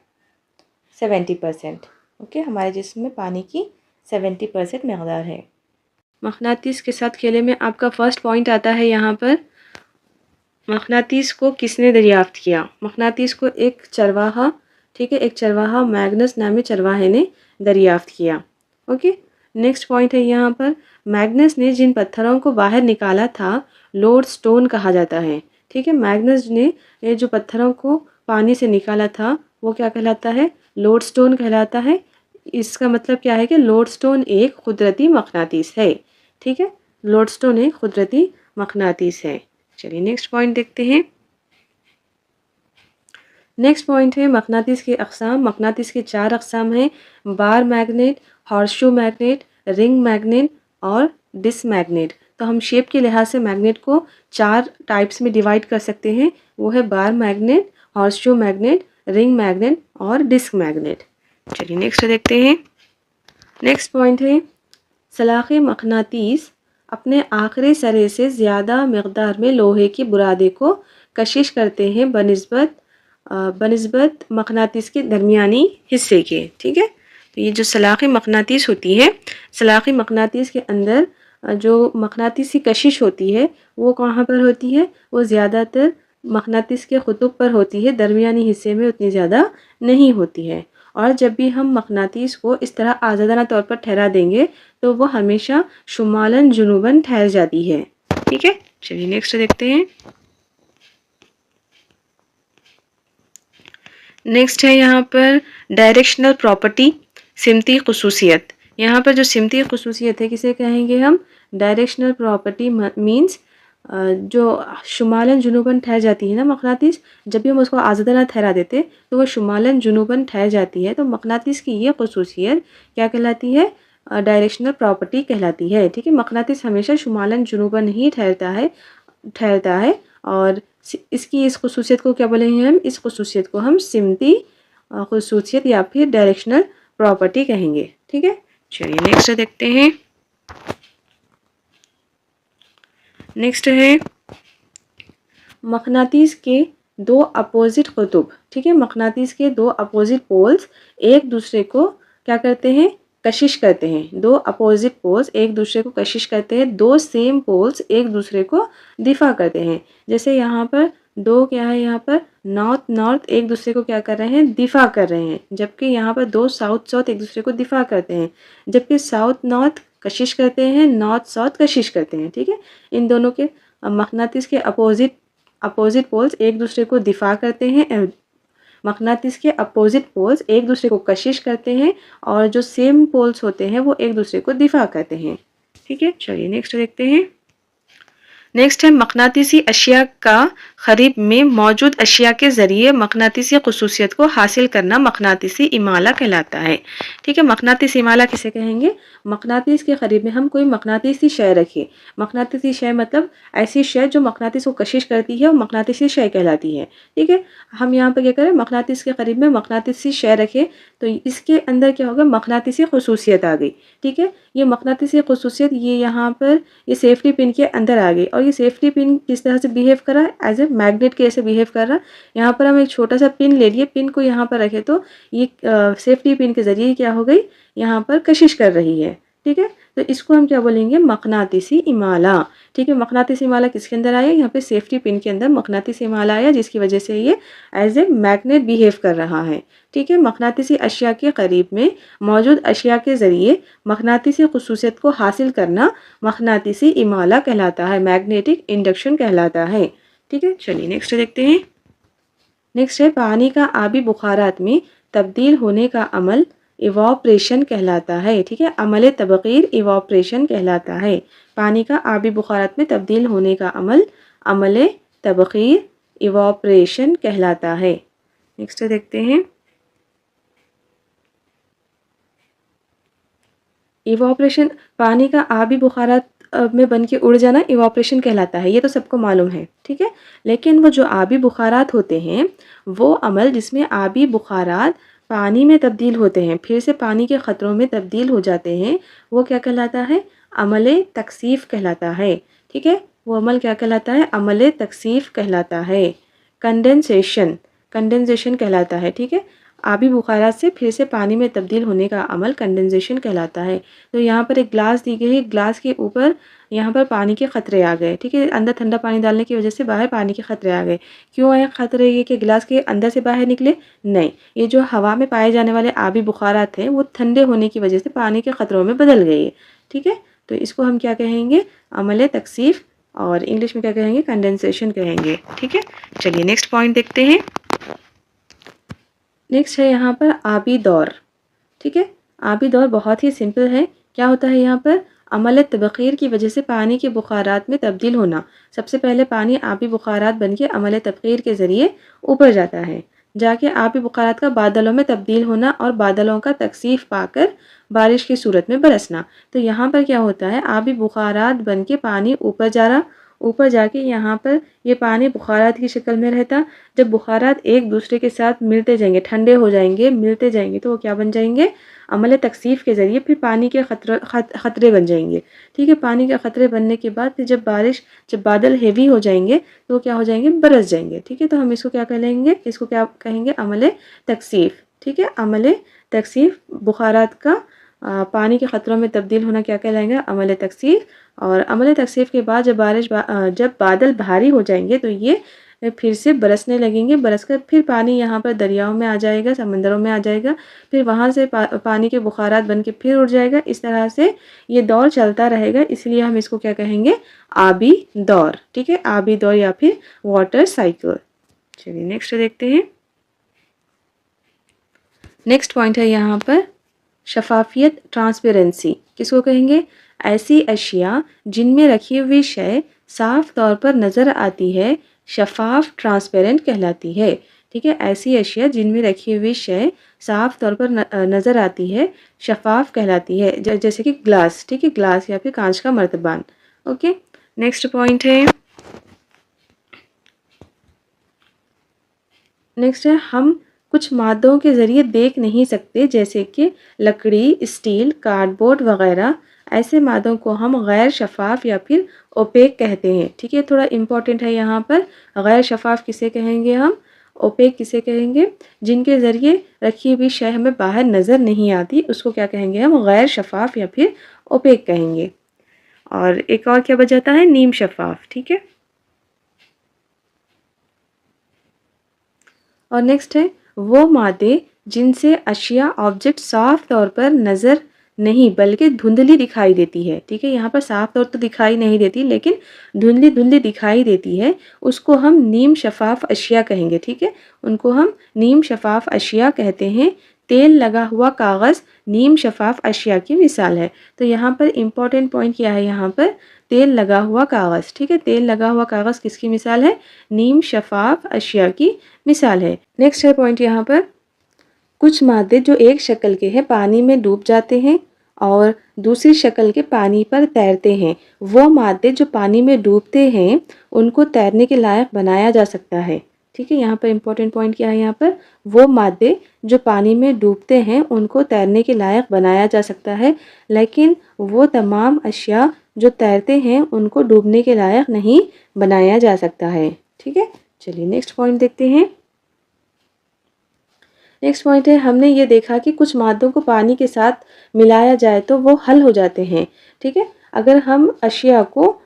70%। ओके, हमारे जिस्म में पानी की 70% मकदार है। मकनातीस के साथ खेले में आपका फर्स्ट पॉइंट आता है यहाँ पर, मकनातीस को किसने दरियाफ्त किया? मकनातीस को एक चरवाहा, ठीक है, एक चरवाहा मैग्नस नामी चरवाहे ने दरियाफ्त किया। ओके, नेक्स्ट पॉइंट है यहाँ पर, मैग्नस ने जिन पत्थरों को बाहर निकाला था लोड स्टोन कहा जाता है। ठीक है, मैग्नस ने ये जो पत्थरों को पानी से निकाला था वो क्या कहलाता है? लोड स्टोन कहलाता है। इसका मतलब क्या है कि लोड स्टोन एक कुदरती मकनातीस है। ठीक है, लोड स्टोन एक कुदरती मकनातीस है। चलिए नेक्स्ट पॉइंट देखते हैं। नेक्स्ट पॉइंट है मकनातीस के अक़साम। मकनातीस के 4 अक़साम हैं, bar magnet, horseshoe magnet, ring magnet और डिस्क मैग्नेट। तो हम शेप के लिहाज से मैग्नेट को 4 टाइप्स में डिवाइड कर सकते हैं, वो है bar magnet, horseshoe magnet, ring magnet और डिस्क मैग्नेट। चलिए नेक्स्ट देखते हैं। नेक्स्ट पॉइंट है, सलाख़े मकनातीस अपने आखिरी सरे से ज़्यादा मकदार में लोहे की बुरादे को कशिश करते हैं बनिस्बत मकनातीस के दरमियानी हिस्से के। ठीक है, तो ये जो सलाख़े मकनातीस होती है, सलाख़े मकनातीस के अंदर जो मकनातीसी कशिश होती है वो कहाँ पर होती है? वो ज़्यादातर मकनातीस के क़ुतुब पर होती है, दरमियानी हिस्से में उतनी ज़्यादा नहीं होती है। और जब भी हम मकनातीस को इस तरह आज़ादाना तौर पर ठहरा देंगे तो वो हमेशा शुमालन जुनूबन ठहर जाती है। ठीक है, चलिए नेक्स्ट देखते हैं। नेक्स्ट है यहाँ पर डायरेक्शनल प्रॉपर्टी, सिमती खुसूसियत। यहाँ पर जो सिमती खुसूसियत है किसे कहेंगे हम? डायरेक्शनल प्रॉपर्टी मीन्स जो शुमालन जुनूबन ठहर जाती है ना मकनातीस, जब भी हम उसको आज़ादाना ठहरा देते तो वो शुमालन जुनूबन ठहर जाती है। तो मकनातीस की ये खुसूसियत क्या कहलाती है? डायरेक्शनल प्रॉपर्टी कहलाती है। ठीक है, मकनातीस हमेशा शुमालन जुनूबन ही ठहरता है और इसकी इस खुसूसियत को क्या बोलेंगे हम? इस खुसूसियत को हम सिमती खुसूसियत या फिर डायरेक्शनल प्रॉपर्टी कहेंगे। ठीक है, चलिए नेक्स्ट देखते हैं। नेक्स्ट है मकनातीस के 2 अपोजिट कुतुब। ठीक है, मकनातीस के 2 अपोजिट पोल्स एक दूसरे को क्या करते हैं? कशिश करते हैं, दो अपोजिट पोल्स एक दूसरे को कशिश करते हैं, दो सेम पोल्स एक दूसरे को दिफा करते हैं। जैसे यहाँ पर दो क्या है, यहाँ पर नॉर्थ नॉर्थ एक दूसरे को क्या कर रहे हैं, दिफा कर रहे हैं, जबकि यहाँ पर दो साउथ साउथ एक दूसरे को दिफा करते हैं, जबकि साउथ नॉर्थ कशिश करते हैं, नॉर्थ साउथ कशिश करते हैं। ठीक है, इन दोनों के मकनातीस के अपोजिट पोल्स एक दूसरे को दिफा करते हैं, मकनातीस के अपोजिट पोल्स एक दूसरे को कशिश करते हैं, और जो सेम पोल्स होते हैं वो एक दूसरे को दिफा करते हैं। ठीक है, चलिए नेक्स्ट देखते हैं। नेक्स्ट है मकनातीसी अशिया का ख़रीब में मौजूद अशिया के ज़रिए मकनातीसी खसूसियत को हासिल करना मकनातीसी इमाला कहलाता है। ठीक है, मकनातीसी इमाला किसे कहेंगे, मकनातीस के क़रीब में हम कोई मकनातीसी शय रखें। मकनातीसी शय मतलब ऐसी शय जो मकनातीस को कशिश करती है, वो मकनातीसी शय कहलाती है। ठीक है, हम यहाँ पर क्या करें, मकनातीस के क़रीब में मकनातीसी शय रखें तो इसके अंदर क्या होगा, मकनातीसी खसूसियत आ गई। ठीक है, ये मकनातीसी खसूसियत ये यहाँ पर ये सेफ्टी पिन के अंदर आ गई, और ये सेफ्टी पिन किस तरह से बिहेव कर रहा है, एज ए मैग्नेट के ऐसे बिहेव कर रहा है। यहाँ पर हम एक छोटा सा पिन ले लिए, पिन को यहाँ पर रखे तो ये सेफ्टी पिन के ज़रिए क्या हो गई, यहाँ पर कशिश कर रही है। ठीक है, तो इसको हम क्या बोलेंगे, मकनातीसी इमाला। ठीक है, मकनातीसी इमाला किसके अंदर आया, यहाँ पे सेफ्टी पिन के अंदर मकनातीसी इमाला आया, जिसकी वजह से ये एज ए मैग्नेट बिहेव कर रहा है। ठीक है, मकनातीसी अशिया के करीब में मौजूद अशिया के ज़रिए मकनातीसी खसूसियत को हासिल करना मकनातीसी इमाला कहलाता है, मैग्नेटिक इंडक्शन कहलाता है। ठीक है, चलिए नेक्स्ट देखते हैं। नेक्स्ट है पानी का आबी बुखारात में तब्दील होने का अमल इवापरेशन कहलाता है। ठीक है, अमल तबगीर इवापरेशन कहलाता है। पानी का आबी बुखारात में तब्दील होने का अमल तबगीर इवापरेशन कहलाता है। नेक्स्ट देखते हैं। इवापरेशन, पानी का आबी बुखारात में बन के उड़ जाना इवापरेशन कहलाता है, ये तो सबको मालूम है। ठीक है, लेकिन वो जो आबी बुखारात होते हैं, वो अमल जिसमें आबी बुखारात पानी में तब्दील होते हैं, फिर से पानी के ख़तरों में तब्दील हो जाते हैं, वो क्या कहलाता है, अमल तकसीफ़ कहलाता है। ठीक है, वो अमल क्या कहलाता है, अमल तकसीफ़ कहलाता है। कंडेंसेशन कहलाता है। ठीक है, आबी बुखारात से फिर से पानी में तब्दील होने का अमल कंडेंसेशन कहलाता है। तो यहाँ पर एक ग्लास दी गई है, ग्लास के ऊपर यहाँ पर पानी के ख़तरे आ गए। ठीक है, अंदर ठंडा पानी डालने की वजह से बाहर पानी के ख़तरे आ गए। क्यों आए ख़तरे, ये कि गिलास के अंदर से बाहर निकले? नहीं, ये जो हवा में पाए जाने वाले आबी बुखारात हैं, वो ठंडे होने की वजह से पानी के ख़तरों में बदल गए। ठीक है, तो इसको हम क्या कहेंगे, अमल तकसीफ़, और इंग्लिश में क्या कहेंगे, कंडेंसेशन कहेंगे। ठीक है, चलिए नेक्स्ट पॉइंट देखते हैं। नेक्स्ट है यहाँ पर आबी दौर। ठीक है, आबी दौर बहुत ही सिंपल है। क्या होता है यहाँ पर, अमल तबखीर की वजह से पानी के बुखारात में तब्दील होना। सबसे पहले पानी आबी बुखारात बन के अमल तबखीर के ज़रिए ऊपर जाता है, जाके आबी बुखारात का बादलों में तब्दील होना, और बादलों का तकसीफ़ पाकर बारिश की सूरत में बरसना। तो यहाँ पर क्या होता है, आबी बुखारात बन के पानी ऊपर जा रहा, ऊपर जाके यहाँ पर ये पानी बुखारात की शक्ल में रहता। जब बुखारात एक दूसरे के साथ मिलते जाएंगे, ठंडे हो जाएंगे, मिलते जाएंगे, तो वो क्या बन जाएंगे, अमल तकसीफ़ के ज़रिए फिर पानी के ख़तरे बन जाएंगे। ठीक है, पानी के ख़तरे बनने के बाद फिर जब बादल हेवी हो जाएंगे तो क्या हो जाएंगे, बरस जाएंगे। ठीक है, तो हम इसको क्या कहेंगे, इसको क्या कहेंगे, अमल तकसीफ़। ठीक है, अमल तकसीफ़, बुखारात का पानी के ख़तरों में तब्दील होना क्या कहलाएगा, अमल तकसीफ़। और अमल तकसीफ़ के बाद जब बादल भारी हो जाएंगे तो ये फिर से बरसने लगेंगे, बरसकर फिर पानी यहाँ पर दरियाओं में आ जाएगा, समंदरों में आ जाएगा, फिर वहाँ से पानी के बुखारात बन के फिर उड़ जाएगा। इस तरह से ये दौर चलता रहेगा, इसलिए हम इसको क्या कहेंगे, आबी दौर। ठीक है, आबी दौर या फिर वाटर साइकिल। चलिए नेक्स्ट देखते हैं। नेक्स्ट पॉइंट है यहाँ पर शफाफियत, ट्रांसपेरेंसी। किसको कहेंगे, ऐसी अशिया जिनमें रखी हुई शय साफ तौर पर नज़र आती है, शफाफ ट्रांसपेरेंट कहलाती है। ठीक है, ऐसी अशिया जिनमें रखी हुई शय साफ तौर पर नज़र आती है, शफाफ कहलाती है, जैसे कि ग्लास। ठीक है, ग्लास या फिर कांच का मर्तबान। ओके, नेक्स्ट पॉइंट है, नेक्स्ट है हम कुछ मादों के ज़रिए देख नहीं सकते, जैसे कि लकड़ी, स्टील, कार्डबोर्ड वगैरह। ऐसे मादों को हम गैर शफाफ या फिर ओपेक कहते हैं। ठीक है, थोड़ा इम्पॉर्टेंट है यहाँ पर, गैर शफाफ किसे कहेंगे हम, ओपेक किसे कहेंगे? जिनके ज़रिए रखी हुई शय हमें बाहर नज़र नहीं आती, उसको क्या कहेंगे हम? गैर शफ़ाफ़ या फिर ओपेक कहेंगे। और एक और क्या बच जाता है? नीम शफ़ाफ़, ठीक है। और नेक्स्ट है वो मादे जिनसे अशिया ऑब्जेक्ट साफ तौर पर नज़र नहीं बल्कि धुंधली दिखाई देती है, ठीक है। यहाँ पर साफ तौर तो दिखाई नहीं देती लेकिन धुंधली धुंधली दिखाई देती है, उसको हम नीम शफ़ाफ़ अशिया कहेंगे, ठीक है। उनको हम नीम शफ़ाफ़ अशिया कहते हैं। तेल लगा हुआ कागज़ नीम शफ़ाफ़ अशिया की मिसाल है। तो यहाँ पर इम्पॉर्टेंट पॉइंट क्या है? यहाँ पर तेल लगा हुआ कागज़, ठीक है। तेल लगा हुआ कागज़ किसकी मिसाल है? नीम शफ़ाफ़ अशिया की मिसाल है। नेक्स्ट है पॉइंट यहाँ पर, कुछ मादे जो एक शक्ल के हैं पानी में डूब जाते हैं और दूसरी शक्ल के पानी पर तैरते हैं। वो मादे जो पानी में डूबते हैं उनको तैरने के लायक बनाया जा सकता है, ठीक है। यहाँ पर इम्पोर्टेंट पॉइंट क्या है? यहाँ पर वो मादे जो पानी में डूबते हैं उनको तैरने के लायक बनाया जा सकता है, लेकिन वो तमाम अशिया जो तैरते हैं उनको डूबने के लायक नहीं बनाया जा सकता है, ठीक है। चलिए नेक्स्ट पॉइंट देखते हैं। नेक्स्ट पॉइंट है, हमने ये देखा कि कुछ मादों को पानी के साथ मिलाया जाए तो वो हल हो जाते हैं, ठीक है। अगर हम अशिया को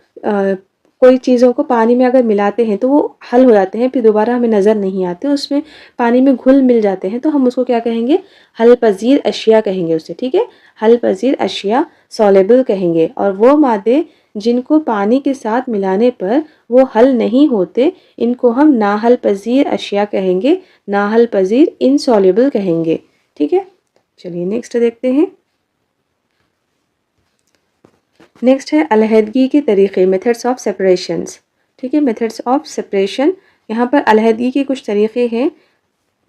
कोई चीज़ों को पानी में अगर मिलाते हैं तो वो हल हो जाते हैं, फिर दोबारा हमें नज़र नहीं आते, उसमें पानी में घुल मिल जाते हैं, तो हम उसको क्या कहेंगे? हल पज़ीर अशिया कहेंगे उसे, ठीक है। हल पज़ीर अशिया, सॉलेबल कहेंगे। और वो मादे जिनको पानी के साथ मिलाने पर वो हल नहीं होते, इनको हम नाहल पज़ीर अशिया कहेंगे, नाहल पज़ीर इनसॉल्युबल कहेंगे, ठीक है। चलिए नेक्स्ट देखते हैं। नेक्स्ट है अलहदगी के तरीक़े, मेथड्स ऑफ सेपरेशंस, ठीक है। मेथड्स ऑफ सेपरेशन, यहाँ पर अलहदगी के कुछ तरीक़े हैं।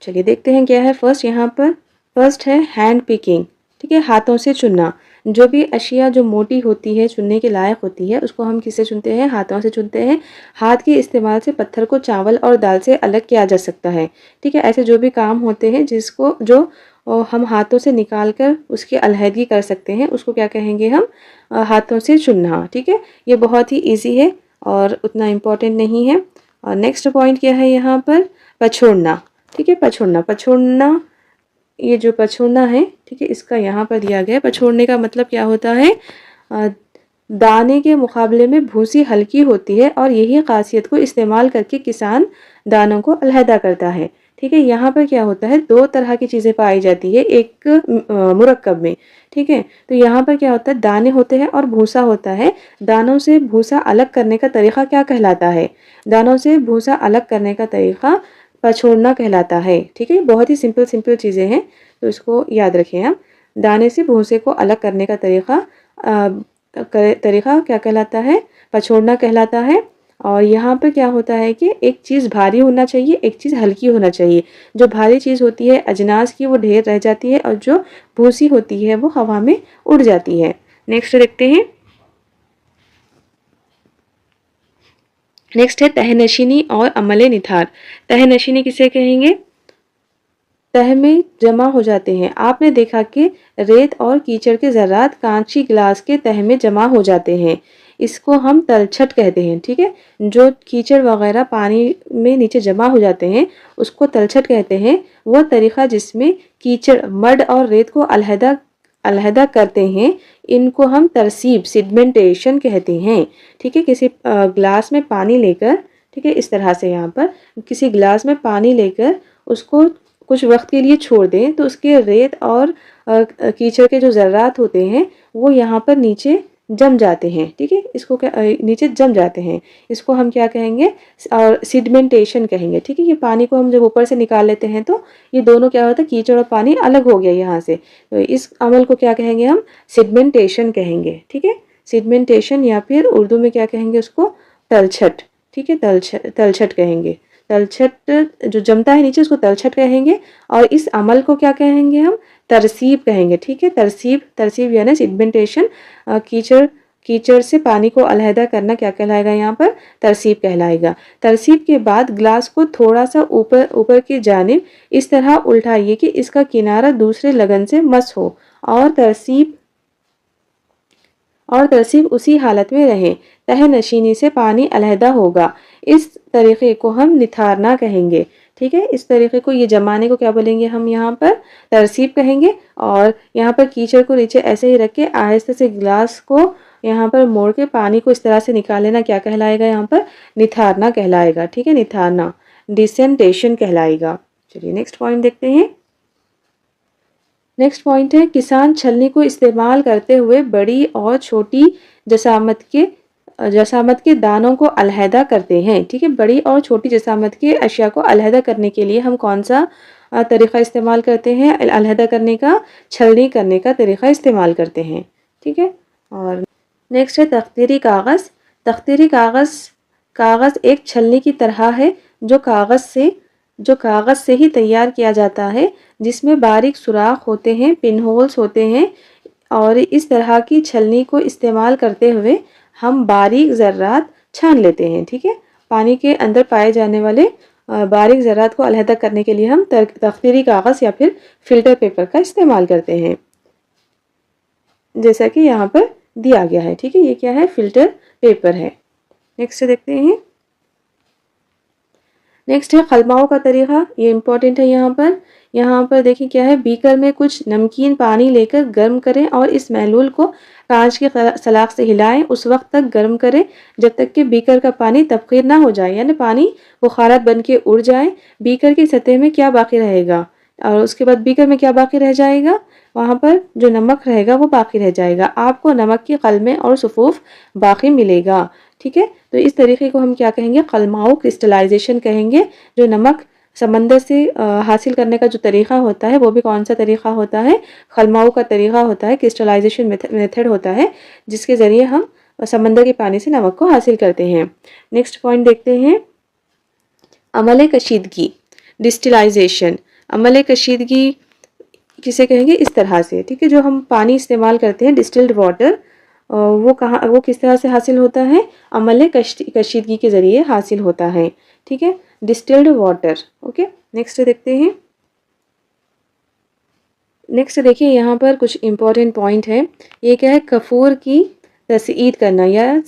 चलिए देखते हैं क्या है। फर्स्ट है हैंड पिकिंग, ठीक है, हाथों से चुनना। जो भी अशिया जो मोटी होती है, चुनने के लायक होती है, उसको हम किससे चुनते हैं? हाथों से चुनते हैं। हाथ के इस्तेमाल से पत्थर को चावल और दाल से अलग किया जा सकता है, ठीक है। ऐसे जो भी काम होते हैं जिसको जो हम हाथों से निकाल कर उसकी अलहदगी कर सकते हैं, उसको क्या कहेंगे हम? हाथों से चुनना, ठीक है। ये बहुत ही ईजी है और उतना इम्पोर्टेंट नहीं है। और नेक्स्ट पॉइंट क्या है यहाँ पर? पछोड़ना, ठीक है। पछोड़ना, ये जो पछोड़ना है, ठीक है, इसका यहाँ पर दिया गया है। पछोड़ने का मतलब क्या होता है? दाने के मुकाबले में भूसी हल्की होती है और यही खासियत को इस्तेमाल करके किसान दानों को अलहदा करता है, ठीक है। यहाँ पर क्या होता है? दो तरह की चीज़ें पाई जाती है एक मुरक्कब में, ठीक है। तो यहाँ पर क्या होता है? दाने होते हैं और भूसा होता है। दानों से भूसा अलग करने का तरीक़ा क्या कहलाता है? दानों से भूसा अलग करने का तरीक़ा पछोड़ना कहलाता है, ठीक है। बहुत ही सिंपल चीज़ें हैं, तो इसको याद रखें हम। दाने से भूसे को अलग करने का तरीक़ा क्या कहलाता है? पछोड़ना कहलाता है। और यहाँ पर क्या होता है कि एक चीज़ भारी होना चाहिए, एक चीज़ हल्की होना चाहिए। जो भारी चीज़ होती है अजनास की, वो ढेर रह जाती है और जो भूसी होती है वो हवा में उड़ जाती है। नेक्स्ट देखते हैं। नेक्स्ट है तहनशीनी और अमले निथार। तहनशीनी किसे कहेंगे? तह में जमा हो जाते हैं। आपने देखा कि रेत और कीचड़ के ज़र्रात कांची गिलास के तह में जमा हो जाते हैं, इसको हम तलछट कहते हैं, ठीक है। जो कीचड़ वगैरह पानी में नीचे जमा हो जाते हैं उसको तलछट कहते हैं। वो तरीक़ा जिसमें कीचड़, मड और रेत को अलहदा करते हैं, इनको हम तरसीब, सिडमेंटेशन कहते हैं, ठीक है। किसी ग्लास में पानी लेकर, ठीक है, इस तरह से यहाँ पर किसी ग्लास में पानी लेकर उसको कुछ वक्त के लिए छोड़ दें तो उसके रेत और कीचड़ के जो ज़र्रात होते हैं वो यहाँ पर नीचे जम जाते हैं, ठीक है। इसको क्या नीचे जम जाते हैं, इसको हम क्या कहेंगे? और सिडमेंटेशन कहेंगे, ठीक है। ये पानी को हम जब ऊपर से निकाल लेते हैं तो ये दोनों क्या होता है? कीचड़ और पानी अलग हो गया यहाँ से, तो इस अमल को क्या कहेंगे हम? सिडमेंटेशन कहेंगे, ठीक है। सिडमेंटेशन, या फिर उर्दू में क्या कहेंगे उसको? तलछट, ठीक है। तलछट कहेंगे। तलछट जो जमता है नीचे उसको तलछट कहेंगे। और इस अमल को क्या कहेंगे हम? तरसीब कहेंगे, ठीक है। तरसीब यानी सिडमेंटेशन। कीचड़ से पानी को अलहदा करना क्या कहलाएगा? यहाँ पर तरसीब कहलाएगा। तरसीब के बाद ग्लास को थोड़ा सा ऊपर की जानिब इस तरह उल्टाइए कि इसका किनारा दूसरे लगन से मस हो और तरसीब उसी हालत में रहे। तह नशीनी से पानी अलहदा होगा। इस तरीक़े को हम निथारना कहेंगे, ठीक है, इस तरीके को, ये जमाने को क्या बोलेंगे हम यहाँ पर, तरसीब कहेंगे। और यहाँ पर कीचड़ को नीचे ऐसे ही रख के आहिस्ते से गिलास को यहाँ पर मोड़ के पानी को इस तरह से निकाल लेना, क्या कहलाएगा यहाँ पर, निथारना कहलाएगा। ठीक है, निथारना, डिसेंटेशन कहलाएगा। चलिए नेक्स्ट पॉइंट देखते हैं। नेक्स्ट पॉइंट है, किसान छलनी को इस्तेमाल करते हुए बड़ी और छोटी जसामत के दानों को अलहदा करते हैं। ठीक है, बड़ी और छोटी जसामत के अशिया को अलहदा करने के लिए हम कौन सा तरीक़ा इस्तेमाल करते हैं, अलहदा करने का, छलनी करने का तरीक़ा इस्तेमाल करते हैं। ठीक है, और नेक्स्ट है तख्तीरी कागज़। तख्तीरी कागज़ एक छलनी की तरह है जो कागज़ से ही तैयार किया जाता है, जिसमें बारीक सुराख होते हैं, पिन होल्स होते हैं। और इस तरह की छलनी को इस्तेमाल करते हुए हम बारीक ज़र्रात छान लेते हैं। ठीक है, पानी के अंदर पाए जाने वाले बारीक ज़र्रात को अलहदा करने के लिए हम तख्तीरी कागज़ या फिर फ़िल्टर पेपर का इस्तेमाल करते हैं, जैसा कि यहाँ पर दिया गया है। ठीक है, ये क्या है, फ़िल्टर पेपर है। नेक्स्ट देखते हैं। नेक्स्ट है खलमाओं का तरीक़ा, ये इम्पॉर्टेंट है यहाँ पर देखिए क्या है, बीकर में कुछ नमकीन पानी लेकर गर्म करें और इस महलूल को कांच के सलाख से हिलाएं। उस वक्त तक गर्म करें जब तक कि बीकर का पानी तबखीर ना हो जाए, यानी पानी बुखारात बन के उड़ जाए। बीकर की सतह में क्या बाकी रहेगा, और उसके बाद बीकर में क्या बाकी रह जाएगा, वहाँ पर जो नमक रहेगा वो बाकी रह जाएगा। आपको नमक की कलमें और सफ़ूफ बाकी मिलेगा। ठीक है, तो इस तरीके को हम क्या कहेंगे, कलमाओ क्रिस्टलाइजेशन कहेंगे। जो नमक समंदर से हासिल करने का जो तरीक़ा होता है वो भी कौन सा तरीक़ा होता है, खलमाओ का तरीक़ा होता है, क्रिस्टलाइजेशन मेथड होता है, जिसके ज़रिए हम समंदर के पानी से नमक को हासिल करते हैं। नेक्स्ट पॉइंट देखते हैं, अमल कशीदगी, डिस्टिलाइजेशन। अमल कशीदगी किसे कहेंगे, इस तरह से। ठीक है, जो हम पानी इस्तेमाल करते हैं डिस्टिल्ड वाटर, वो किस तरह से हासिल होता है, अमल कशीदगी के ज़रिए हासिल होता है। ठीक है, डिस्टिल्ड वाटर। ओके, नेक्स्ट देखते हैं। नेक्स्ट देखिए यहाँ पर कुछ इम्पोर्टेंट पॉइंट है। ये क्या है, कफूर की तस्ईद करना या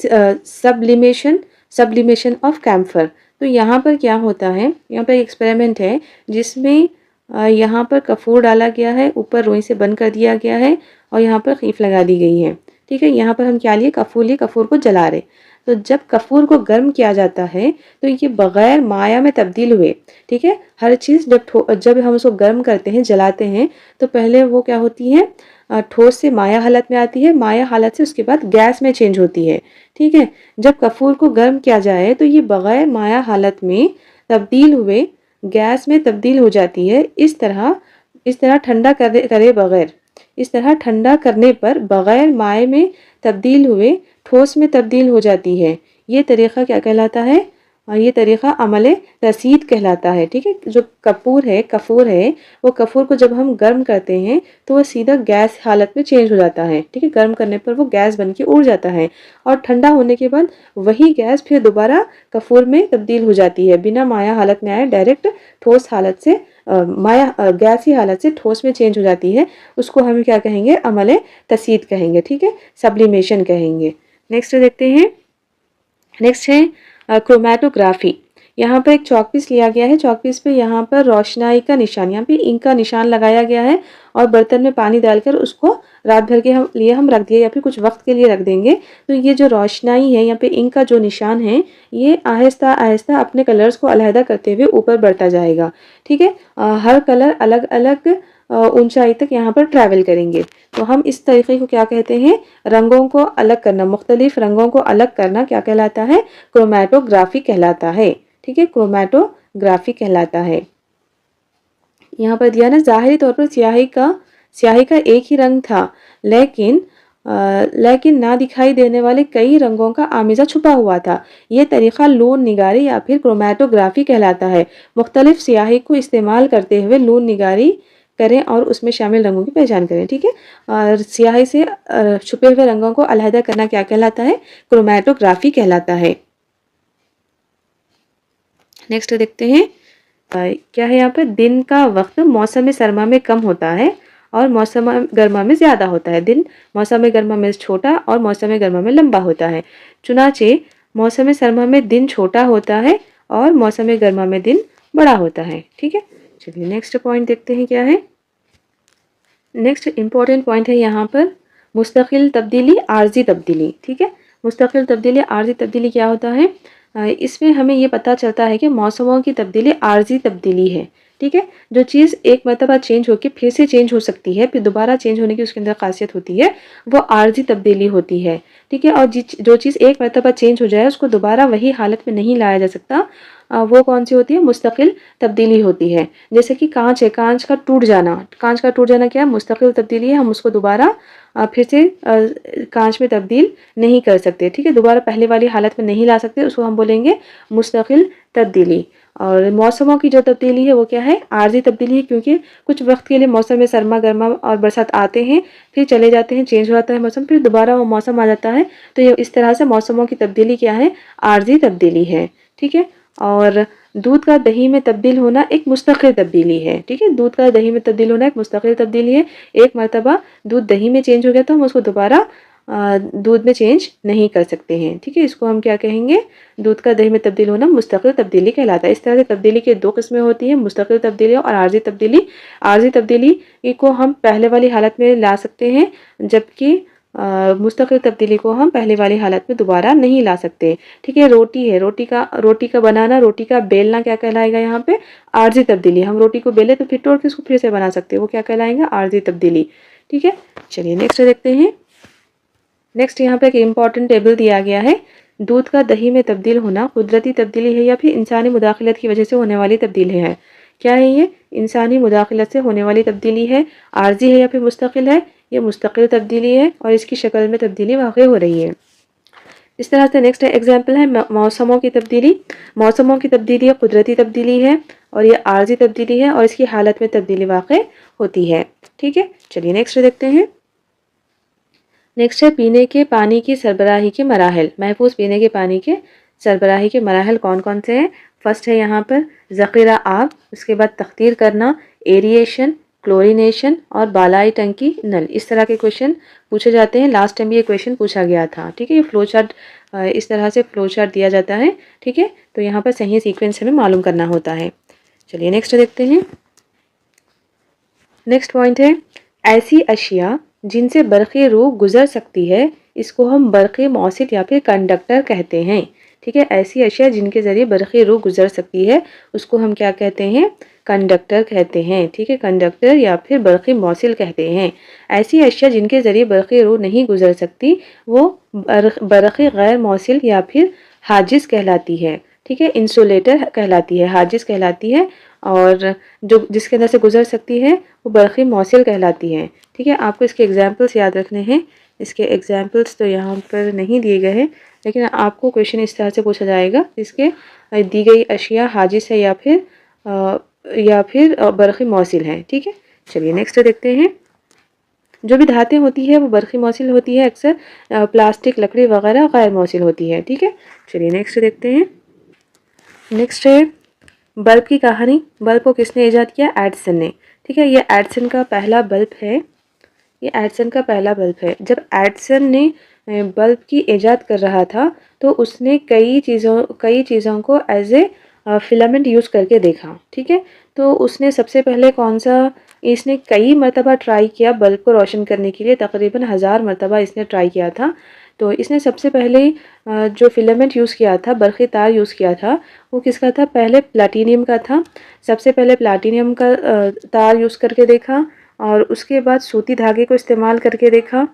सब्लिमेशन ऑफ कैम्फर। तो यहाँ पर क्या होता है, यहाँ पर एक एक्सपेरिमेंट है जिसमें यहाँ पर कफूर डाला गया है, ऊपर रुई से बंद कर दिया गया है और यहाँ पर खीफ लगा दी गई है। ठीक है, यहाँ पर हम क्या लिए, कफूर को जला रहे। तो जब कफूर को गर्म किया जाता है तो ये बग़ैर माया में तब्दील हुए। ठीक है, हर चीज़ जब हम उसको गर्म करते हैं, जलाते हैं, तो पहले वो क्या होती है, ठोस से माया हालत में आती है, माया हालत से उसके बाद गैस में चेंज होती है। ठीक है, जब कफूर को गर्म किया जाए तो ये बग़ैर माया हालत में तब्दील हुए गैस में तब्दील हो जाती है। इस तरह ठंडा करने पर बग़ैर माए में तब्दील हुए ठोस में तब्दील हो जाती है। ये तरीक़ा क्या कहलाता है, ये तरीक़ा अमल रसीद कहलाता है। ठीक है, जो कफूर है, वो कफूर को जब हम गर्म करते हैं तो वो सीधा गैस हालत में चेंज हो जाता है। ठीक है, गर्म करने पर वो गैस बन के उड़ जाता है और ठंडा होने के बाद वही गैस फिर दोबारा कफूर में तब्दील हो जाती है, बिना माया हालत में आए डायरेक्ट ठोस हालत से गैसी हालत से ठोस में चेंज हो जाती है। उसको हम क्या कहेंगे, अमल तसीद कहेंगे। ठीक है, सब्लिमेशन कहेंगे। नेक्स्ट देखते हैं। नेक्स्ट है क्रोमेटोग्राफी। यहाँ पर एक चॉकपीस लिया गया है, चॉकपीस पे यहाँ पर रोशनाई का निशान, यहाँ पे इंक का निशान लगाया गया है और बर्तन में पानी डालकर उसको रात भर के हम रख दिए या फिर कुछ वक्त के लिए रख देंगे। तो ये जो रोशनाई है, यहाँ पे इंक का जो निशान है, ये आहिस्ता आहिस्ता अपने कलर्स को अलहदा करते हुए ऊपर बढ़ता जाएगा। ठीक है, हर कलर अलग अलग ऊंचाई तक यहाँ पर ट्रैवल करेंगे। तो हम इस तरीके को क्या कहते हैं, रंगों को अलग करना, मुख्तलिफ रंगों को अलग करना क्या कहलाता है, क्रोमेटोग्राफी कहलाता है। ठीक है, क्रोमेटोग्राफी कहलाता है। यहाँ पर दिया ना, ज़ाहिरी तौर पर स्याही का एक ही रंग था, लेकिन ना दिखाई देने वाले कई रंगों का आमिज़ा छुपा हुआ था। ये तरीक़ा लून निगारी या फिर क्रोमेटोग्राफी कहलाता है। मुख्तलिफ स्याही को इस्तेमाल करते हुए लून निगारी करें और उसमें शामिल रंगों की पहचान करें। ठीक है, और स्याही से छुपे हुए रंगों को अलहदा करना क्या कहलाता है, क्रोमेटोग्राफी कहलाता है। नेक्स्ट देखते हैं, क्या है यहाँ पर, दिन का वक्त मौसम सरमा में कम होता है और मौसम गर्मा में ज़्यादा होता है। दिन मौसम गर्मा में छोटा और मौसम गर्मा में लंबा होता है। चुनाचे मौसम सरमा में दिन छोटा होता है और मौसम गर्मा में दिन बड़ा होता है। ठीक है, चलिए नेक्स्ट पॉइंट देखते हैं क्या है। नेक्स्ट इम्पॉर्टेंट पॉइंट है यहाँ पर मुस्तकिल तब्दीली, आर्जी तब्दीली। ठीक है, मुस्तकिल तब्दीली, आर्जी तब्दीली क्या होता है? इसमें हमें ये पता चलता है कि मौसमों की तब्दीली आर्जी तब्दीली है। ठीक है, जो चीज़ एक मरतबा चेंज होकर फिर से चेंज हो सकती है, फिर दोबारा चेंज होने की उसके अंदर खासियत होती है, वो आर्जी तब्दीली होती है। ठीक है, और जो चीज़ एक मरतबा चेंज हो जाए उसको दोबारा वही हालत में नहीं लाया जा सकता, वो कौन सी होती है? मुस्तकिल तब्दीली होती है। जैसे कि कांच है, कांच का टूट जाना, कांच का टूट जाना क्या है? मुस्तकिल तब्दीली है। हम उसको दोबारा फिर से कांच में तब्दील नहीं कर सकते। ठीक है, दोबारा पहले वाली हालत में नहीं ला सकते, उसको हम बोलेंगे मुस्तकिल तब्दीली। और मौसमों की जो तब्दीली है वो क्या है? आर्जी तब्दीली है, क्योंकि कुछ वक्त के लिए मौसम में सरमा गर्मा और बरसात आते हैं, फिर चले जाते हैं, चेंज हो जाता है मौसम, फिर दोबारा वो मौसम आ जाता है। तो ये इस तरह से मौसमों की तब्दीली क्या है? आर्जी तब्दीली है। ठीक है, और दूध का दही में तब्दील होना एक मुस्तकिल तब्दीली है। ठीक है, दूध का दही में तब्दील होना एक मुस्तकिल तब्दीली है। एक मरतबा दूध दही में चेंज हो गया तो हम उसको दोबारा दूध में चेंज नहीं कर सकते हैं। ठीक है, इसको हम क्या कहेंगे? दूध का दही में तब्दील होना मुस्तकिल तब्दीली कहलाता है। इस तरह से तब्दीली के दो किस्में होती हैं, मुस्तकिल तब्दीली और आर्जी तब्दीली। आर्जी तब्दीली को हम पहले वाली हालत में ला सकते हैं, जबकि मुस्तकिल तब्दीली को हम पहले वाली हालत में दोबारा नहीं ला सकते। ठीक है, रोटी है, रोटी का बनाना, रोटी का बेलना क्या कहलाएगा? यहाँ पे आर्जी तब्दीली। हम रोटी को बेले तो फिर तोड़ के उसको फिर से बना सकते हैं, वो क्या कहलाएगा? आर्जी तब्दीली। ठीक है, चलिए नेक्स्ट देखते हैं। नेक्स्ट यहाँ पे एक इम्पॉर्टेंट टेबल दिया गया है। दूध का दही में तब्दील होना कुदरती तब्दीली है या फिर इंसानी मुदाखलत की वजह से होने वाली तब्दीली है? क्या है ये? इंसानी मुदाखलत से होने वाली तब्दीली है। आर्जी है या फिर मुस्तकिल है? ये मुस्तकिल तब्दीली है और इसकी शक्ल में तब्दीली वाक़ई हो रही है। इस तरह से नेक्स्ट एग्जाम्पल है मौसमों की तब्दीली। मौसमों की तब्दीली कुदरती तब्दीली है और ये आर्जी तब्दीली है और इसकी हालत में तब्दीली वाक़ई होती है। ठीक है, चलिए नेक्स्ट देखते हैं। नेक्स्ट है पीने के पानी की सरबराही के मराहल। महफूज पीने के पानी के सरबराही के मराहल कौन कौन से हैं? फर्स्ट है यहाँ पर ज़ख़ीरा आब, उसके बाद तख्तीर करना, एरिएशन, क्लोरीनेशन और बालाई टंकी नल। इस तरह के क्वेश्चन पूछे जाते हैं। लास्ट टाइम भी ये क्वेश्चन पूछा गया था। ठीक है, ये फ्लो चार्ट, इस तरह से फ्लो चार्ट दिया जाता है। ठीक है, तो यहाँ पर सही सीक्वेंस हमें मालूम करना होता है। चलिए नेक्स्ट देखते हैं। नेक्स्ट पॉइंट है ऐसी अशिया जिनसे बरक़ी रूह गुजर सकती है, इसको हम बरक़ी मौसिल या फिर कंडक्टर कहते हैं। ठीक है, ऐसी अशिया जिनके ज़रिए बरक़ी रूह गुजर सकती है उसको हम क्या कहते हैं? कंडक्टर कहते हैं। ठीक है, कंडक्टर या फिर बरक़ी मौसिल कहते हैं। ऐसी अशिया जिनके ज़रिए बरक़ी रूह नहीं गुजर सकती वो बरक़ी गैर मौसिल या फिर हाजिज़ कहलाती है। ठीक है, इंसुलेटर कहलाती है, हाजिज़ कहलाती है, और जो जिसके अंदर से गुजर सकती है वो बरक़ी मौसिल कहलाती है। ठीक है, आपको इसके एग्जाम्पल्स याद रखने हैं। इसके एग्जाम्पल्स तो यहाँ पर नहीं दिए गए हैं, लेकिन आपको क्वेश्चन इस तरह से पूछा जाएगा इसके दी गई अशिया हाजिज़ है या फिर बरक़ी मौसिल है। ठीक है, चलिए नेक्स्ट देखते हैं। जो भी धातें होती है वो बरक़ी मौसिल होती है, अक्सर प्लास्टिक, लकड़ी वगैरह गैर मौसिल होती है। ठीक है, चलिए नेक्स्ट देखते हैं। नेक्स्ट है बल्ब की कहानी। बल्ब को किसने ईजाद किया? एडिसन ने। ठीक है, ये एडिसन का पहला बल्ब है। ये एडिसन का पहला बल्ब है। जब एडिसन ने बल्ब की ईजाद कर रहा था तो उसने कई चीज़ों को एज ए फिलामेंट यूज़ करके देखा। ठीक है, तो उसने सबसे पहले इसने कई मरतबा ट्राई किया बल्ब को रोशन करने के लिए, तकरीबन 1000 मरतबा इसने ट्राई किया था। तो इसने सबसे पहले जो फिलामेंट यूज़ किया था, बरक़ी तार यूज़ किया था, वो किसका था? पहले प्लाटीनियम का था। सबसे पहले प्लाटीनियम का तार यूज़ करके देखा और उसके बाद सूती धागे को इस्तेमाल करके देखा।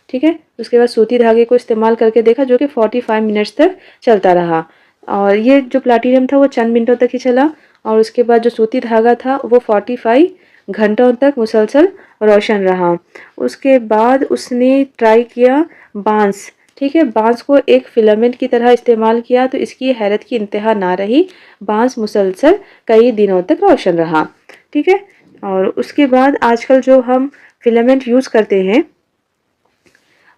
ठीक है, उसके बाद सूती धागे को इस्तेमाल करके देखा जो कि 45 मिनट्स तक चलता रहा। और ये जो प्लाटीनियम था वो चंद मिनटों तक ही चला, और उसके बाद जो सूती धागा था वो 45 घंटों तक मुसलसल रोशन रहा। उसके बाद उसने ट्राई किया बांस। ठीक है, बांस को एक फिलामेंट की तरह इस्तेमाल किया तो इसकी हैरत की इंतहा ना रही, बांस मुसलसल कई दिनों तक रोशन रहा। ठीक है, और उसके बाद आजकल जो हम फिलामेंट यूज़ करते हैं,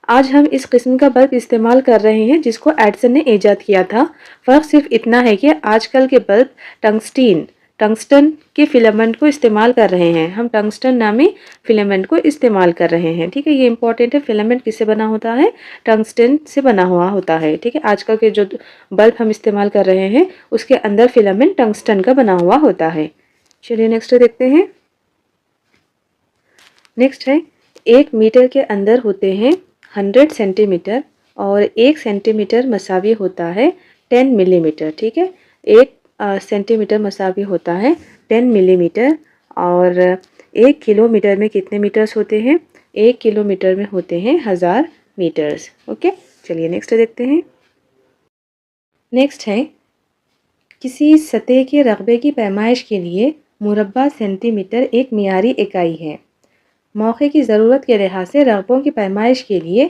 आज हम इस किस्म का बल्ब इस्तेमाल कर रहे हैं जिसको एडिसन ने ईजाद किया था। फ़र्क सिर्फ इतना है कि आजकल के बल्ब टंगस्टीन टंगस्टन के फिलामेंट को इस्तेमाल कर रहे हैं, हम टंगस्टन नामी फिलामेंट को इस्तेमाल कर रहे हैं। ठीक है, ये इंपॉर्टेंट है। फिलामेंट किससे बना होता है? टंगस्टन से बना हुआ होता है। ठीक है, आजकल के जो बल्ब हम इस्तेमाल कर रहे हैं उसके अंदर फिलामेंट टंगस्टन का बना हुआ होता है। चलिए नेक्स्ट देखते हैं। नेक्स्ट है 1 मीटर के अंदर होते हैं 100 सेंटीमीटर और 1 सेंटीमीटर मसावी होता है 10 मिलीमीटर। ठीक है, 1 सेंटीमीटर मसावी होता है 10 मिलीमीटर और 1 किलोमीटर में कितने मीटर्स होते हैं? 1 किलोमीटर में होते हैं 1000 मीटर्स। ओके, चलिए नेक्स्ट देखते हैं। नेक्स्ट है किसी सतह के रकबे की पैमाइश के लिए मुरब्बा सेंटीमीटर एक मियारी इकाई है। मौके की ज़रूरत के लिहाज से रकबों की पैमाइश के लिए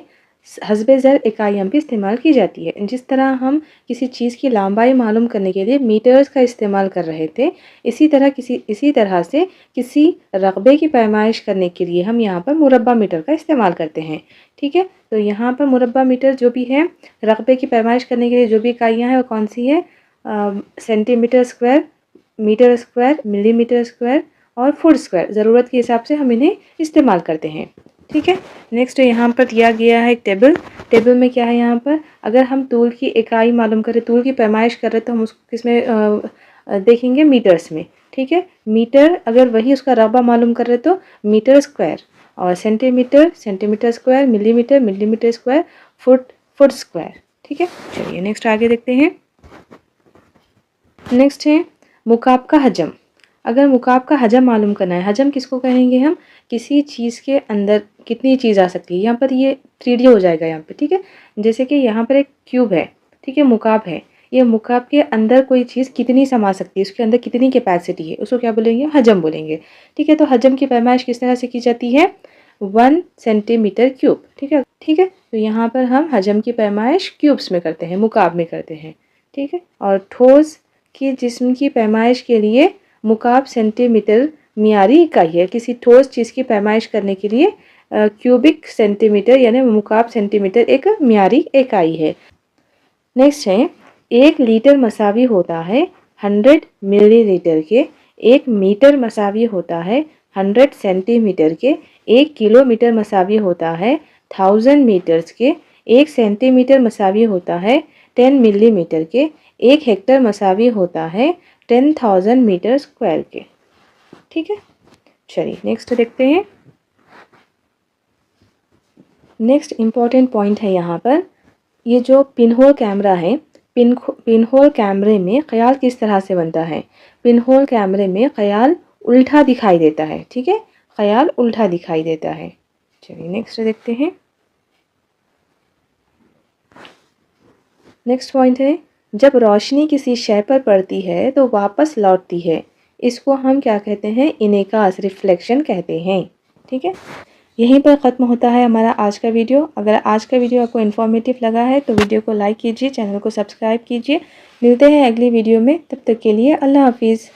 हस्बे ज़र इकाइयाँ भी इस्तेमाल की जाती है। जिस तरह हम किसी चीज़ की लंबाई मालूम करने के लिए मीटर्स का इस्तेमाल कर रहे थे, इसी तरह से किसी रकबे की पैमाइश करने के लिए हम यहाँ पर मुरब्बा मीटर का इस्तेमाल करते हैं। ठीक है, तो यहाँ पर मुरब्बा मीटर जो भी है, रकबे की पैमाइश करने के लिए जो भी इकाइयाँ हैं वो कौन सी है? Centimetre square, metre square, millimetre square और फुट स्क्वायर। ज़रूरत के हिसाब से हम इन्हें इस्तेमाल करते हैं। ठीक है, नेक्स्ट यहाँ पर दिया गया है एक टेबल। टेबल में क्या है? यहाँ पर अगर हम तूल की इकाई मालूम करें, तूल की पैमाइश कर रहे तो हम उसको किसमें देखेंगे? मीटर्स में। ठीक है, मीटर अगर वही उसका रकबा मालूम कर रहे तो मीटर स्क्वायर, और centimetre centimetre square, millimetre millimetre square, foot foot square. ठीक है, चलिए नेक्स्ट आगे देखते हैं। नेक्स्ट है मुकाब का हजम। अगर मुकाब का हजम मालूम करना है, हजम किसको कहेंगे हम? किसी चीज़ के अंदर कितनी चीज़ आ सकती है। यहाँ पर ये 3D हो जाएगा यहाँ पे। ठीक है, जैसे कि यहाँ पर एक क्यूब है, ठीक है, मुकाब है। ये मुकाब के अंदर कोई चीज़ कितनी समा सकती है, उसके अंदर कितनी कैपेसिटी है, उसको क्या बोलेंगे? हजम बोलेंगे। ठीक है, तो हजम की पैमाइश किस तरह से की जाती है? 1 सेंटीमीटर क्यूब। ठीक है, ठीक है, तो यहाँ पर हम हजम की पैमाइश क्यूब्स में करते हैं, मुकाब में करते हैं। ठीक है, और ठोस की जिस्म की पैमाइश के लिए मुकाब सेंटीमीटर मियारी इकाई है। किसी ठोस चीज़ की पैमाइश करने के लिए क्यूबिक सेंटीमीटर यानी मुकाब सेंटीमीटर एक मियारी इकाई है। नेक्स्ट है 1 लीटर मसावी होता है 100 मिलीलीटर के, 1 मीटर मसावी होता है 100 सेंटीमीटर के, 1 किलोमीटर मसावी होता है 1000 मीटर्स के, 1 सेंटीमीटर मसावी होता है 10 मिलीमीटर के, 1 हेक्टर मसावी होता है 10,000 मीटर स्क्वायर के। ठीक है, चलिए नेक्स्ट देखते हैं। नेक्स्ट इम्पॉर्टेंट पॉइंट है यहाँ पर, ये जो पिनहोल कैमरा है, पिनहोल कैमरे में ख्याल किस तरह से बनता है? पिनहोल कैमरे में ख्याल उल्टा दिखाई देता है। ठीक है, ख्याल उल्टा दिखाई देता है। चलिए नेक्स्ट देखते हैं। नेक्स्ट पॉइंट है जब रोशनी किसी शय पर पड़ती है तो वापस लौटती है, इसको हम क्या कहते हैं? इनेकास, रिफ्लेक्शन कहते हैं। ठीक है, यहीं पर ख़त्म होता है हमारा आज का वीडियो। अगर आज का वीडियो आपको इन्फॉर्मेटिव लगा है तो वीडियो को लाइक कीजिए, चैनल को सब्सक्राइब कीजिए। मिलते हैं अगली वीडियो में, तब तक के लिए अल्लाह हाफिज़।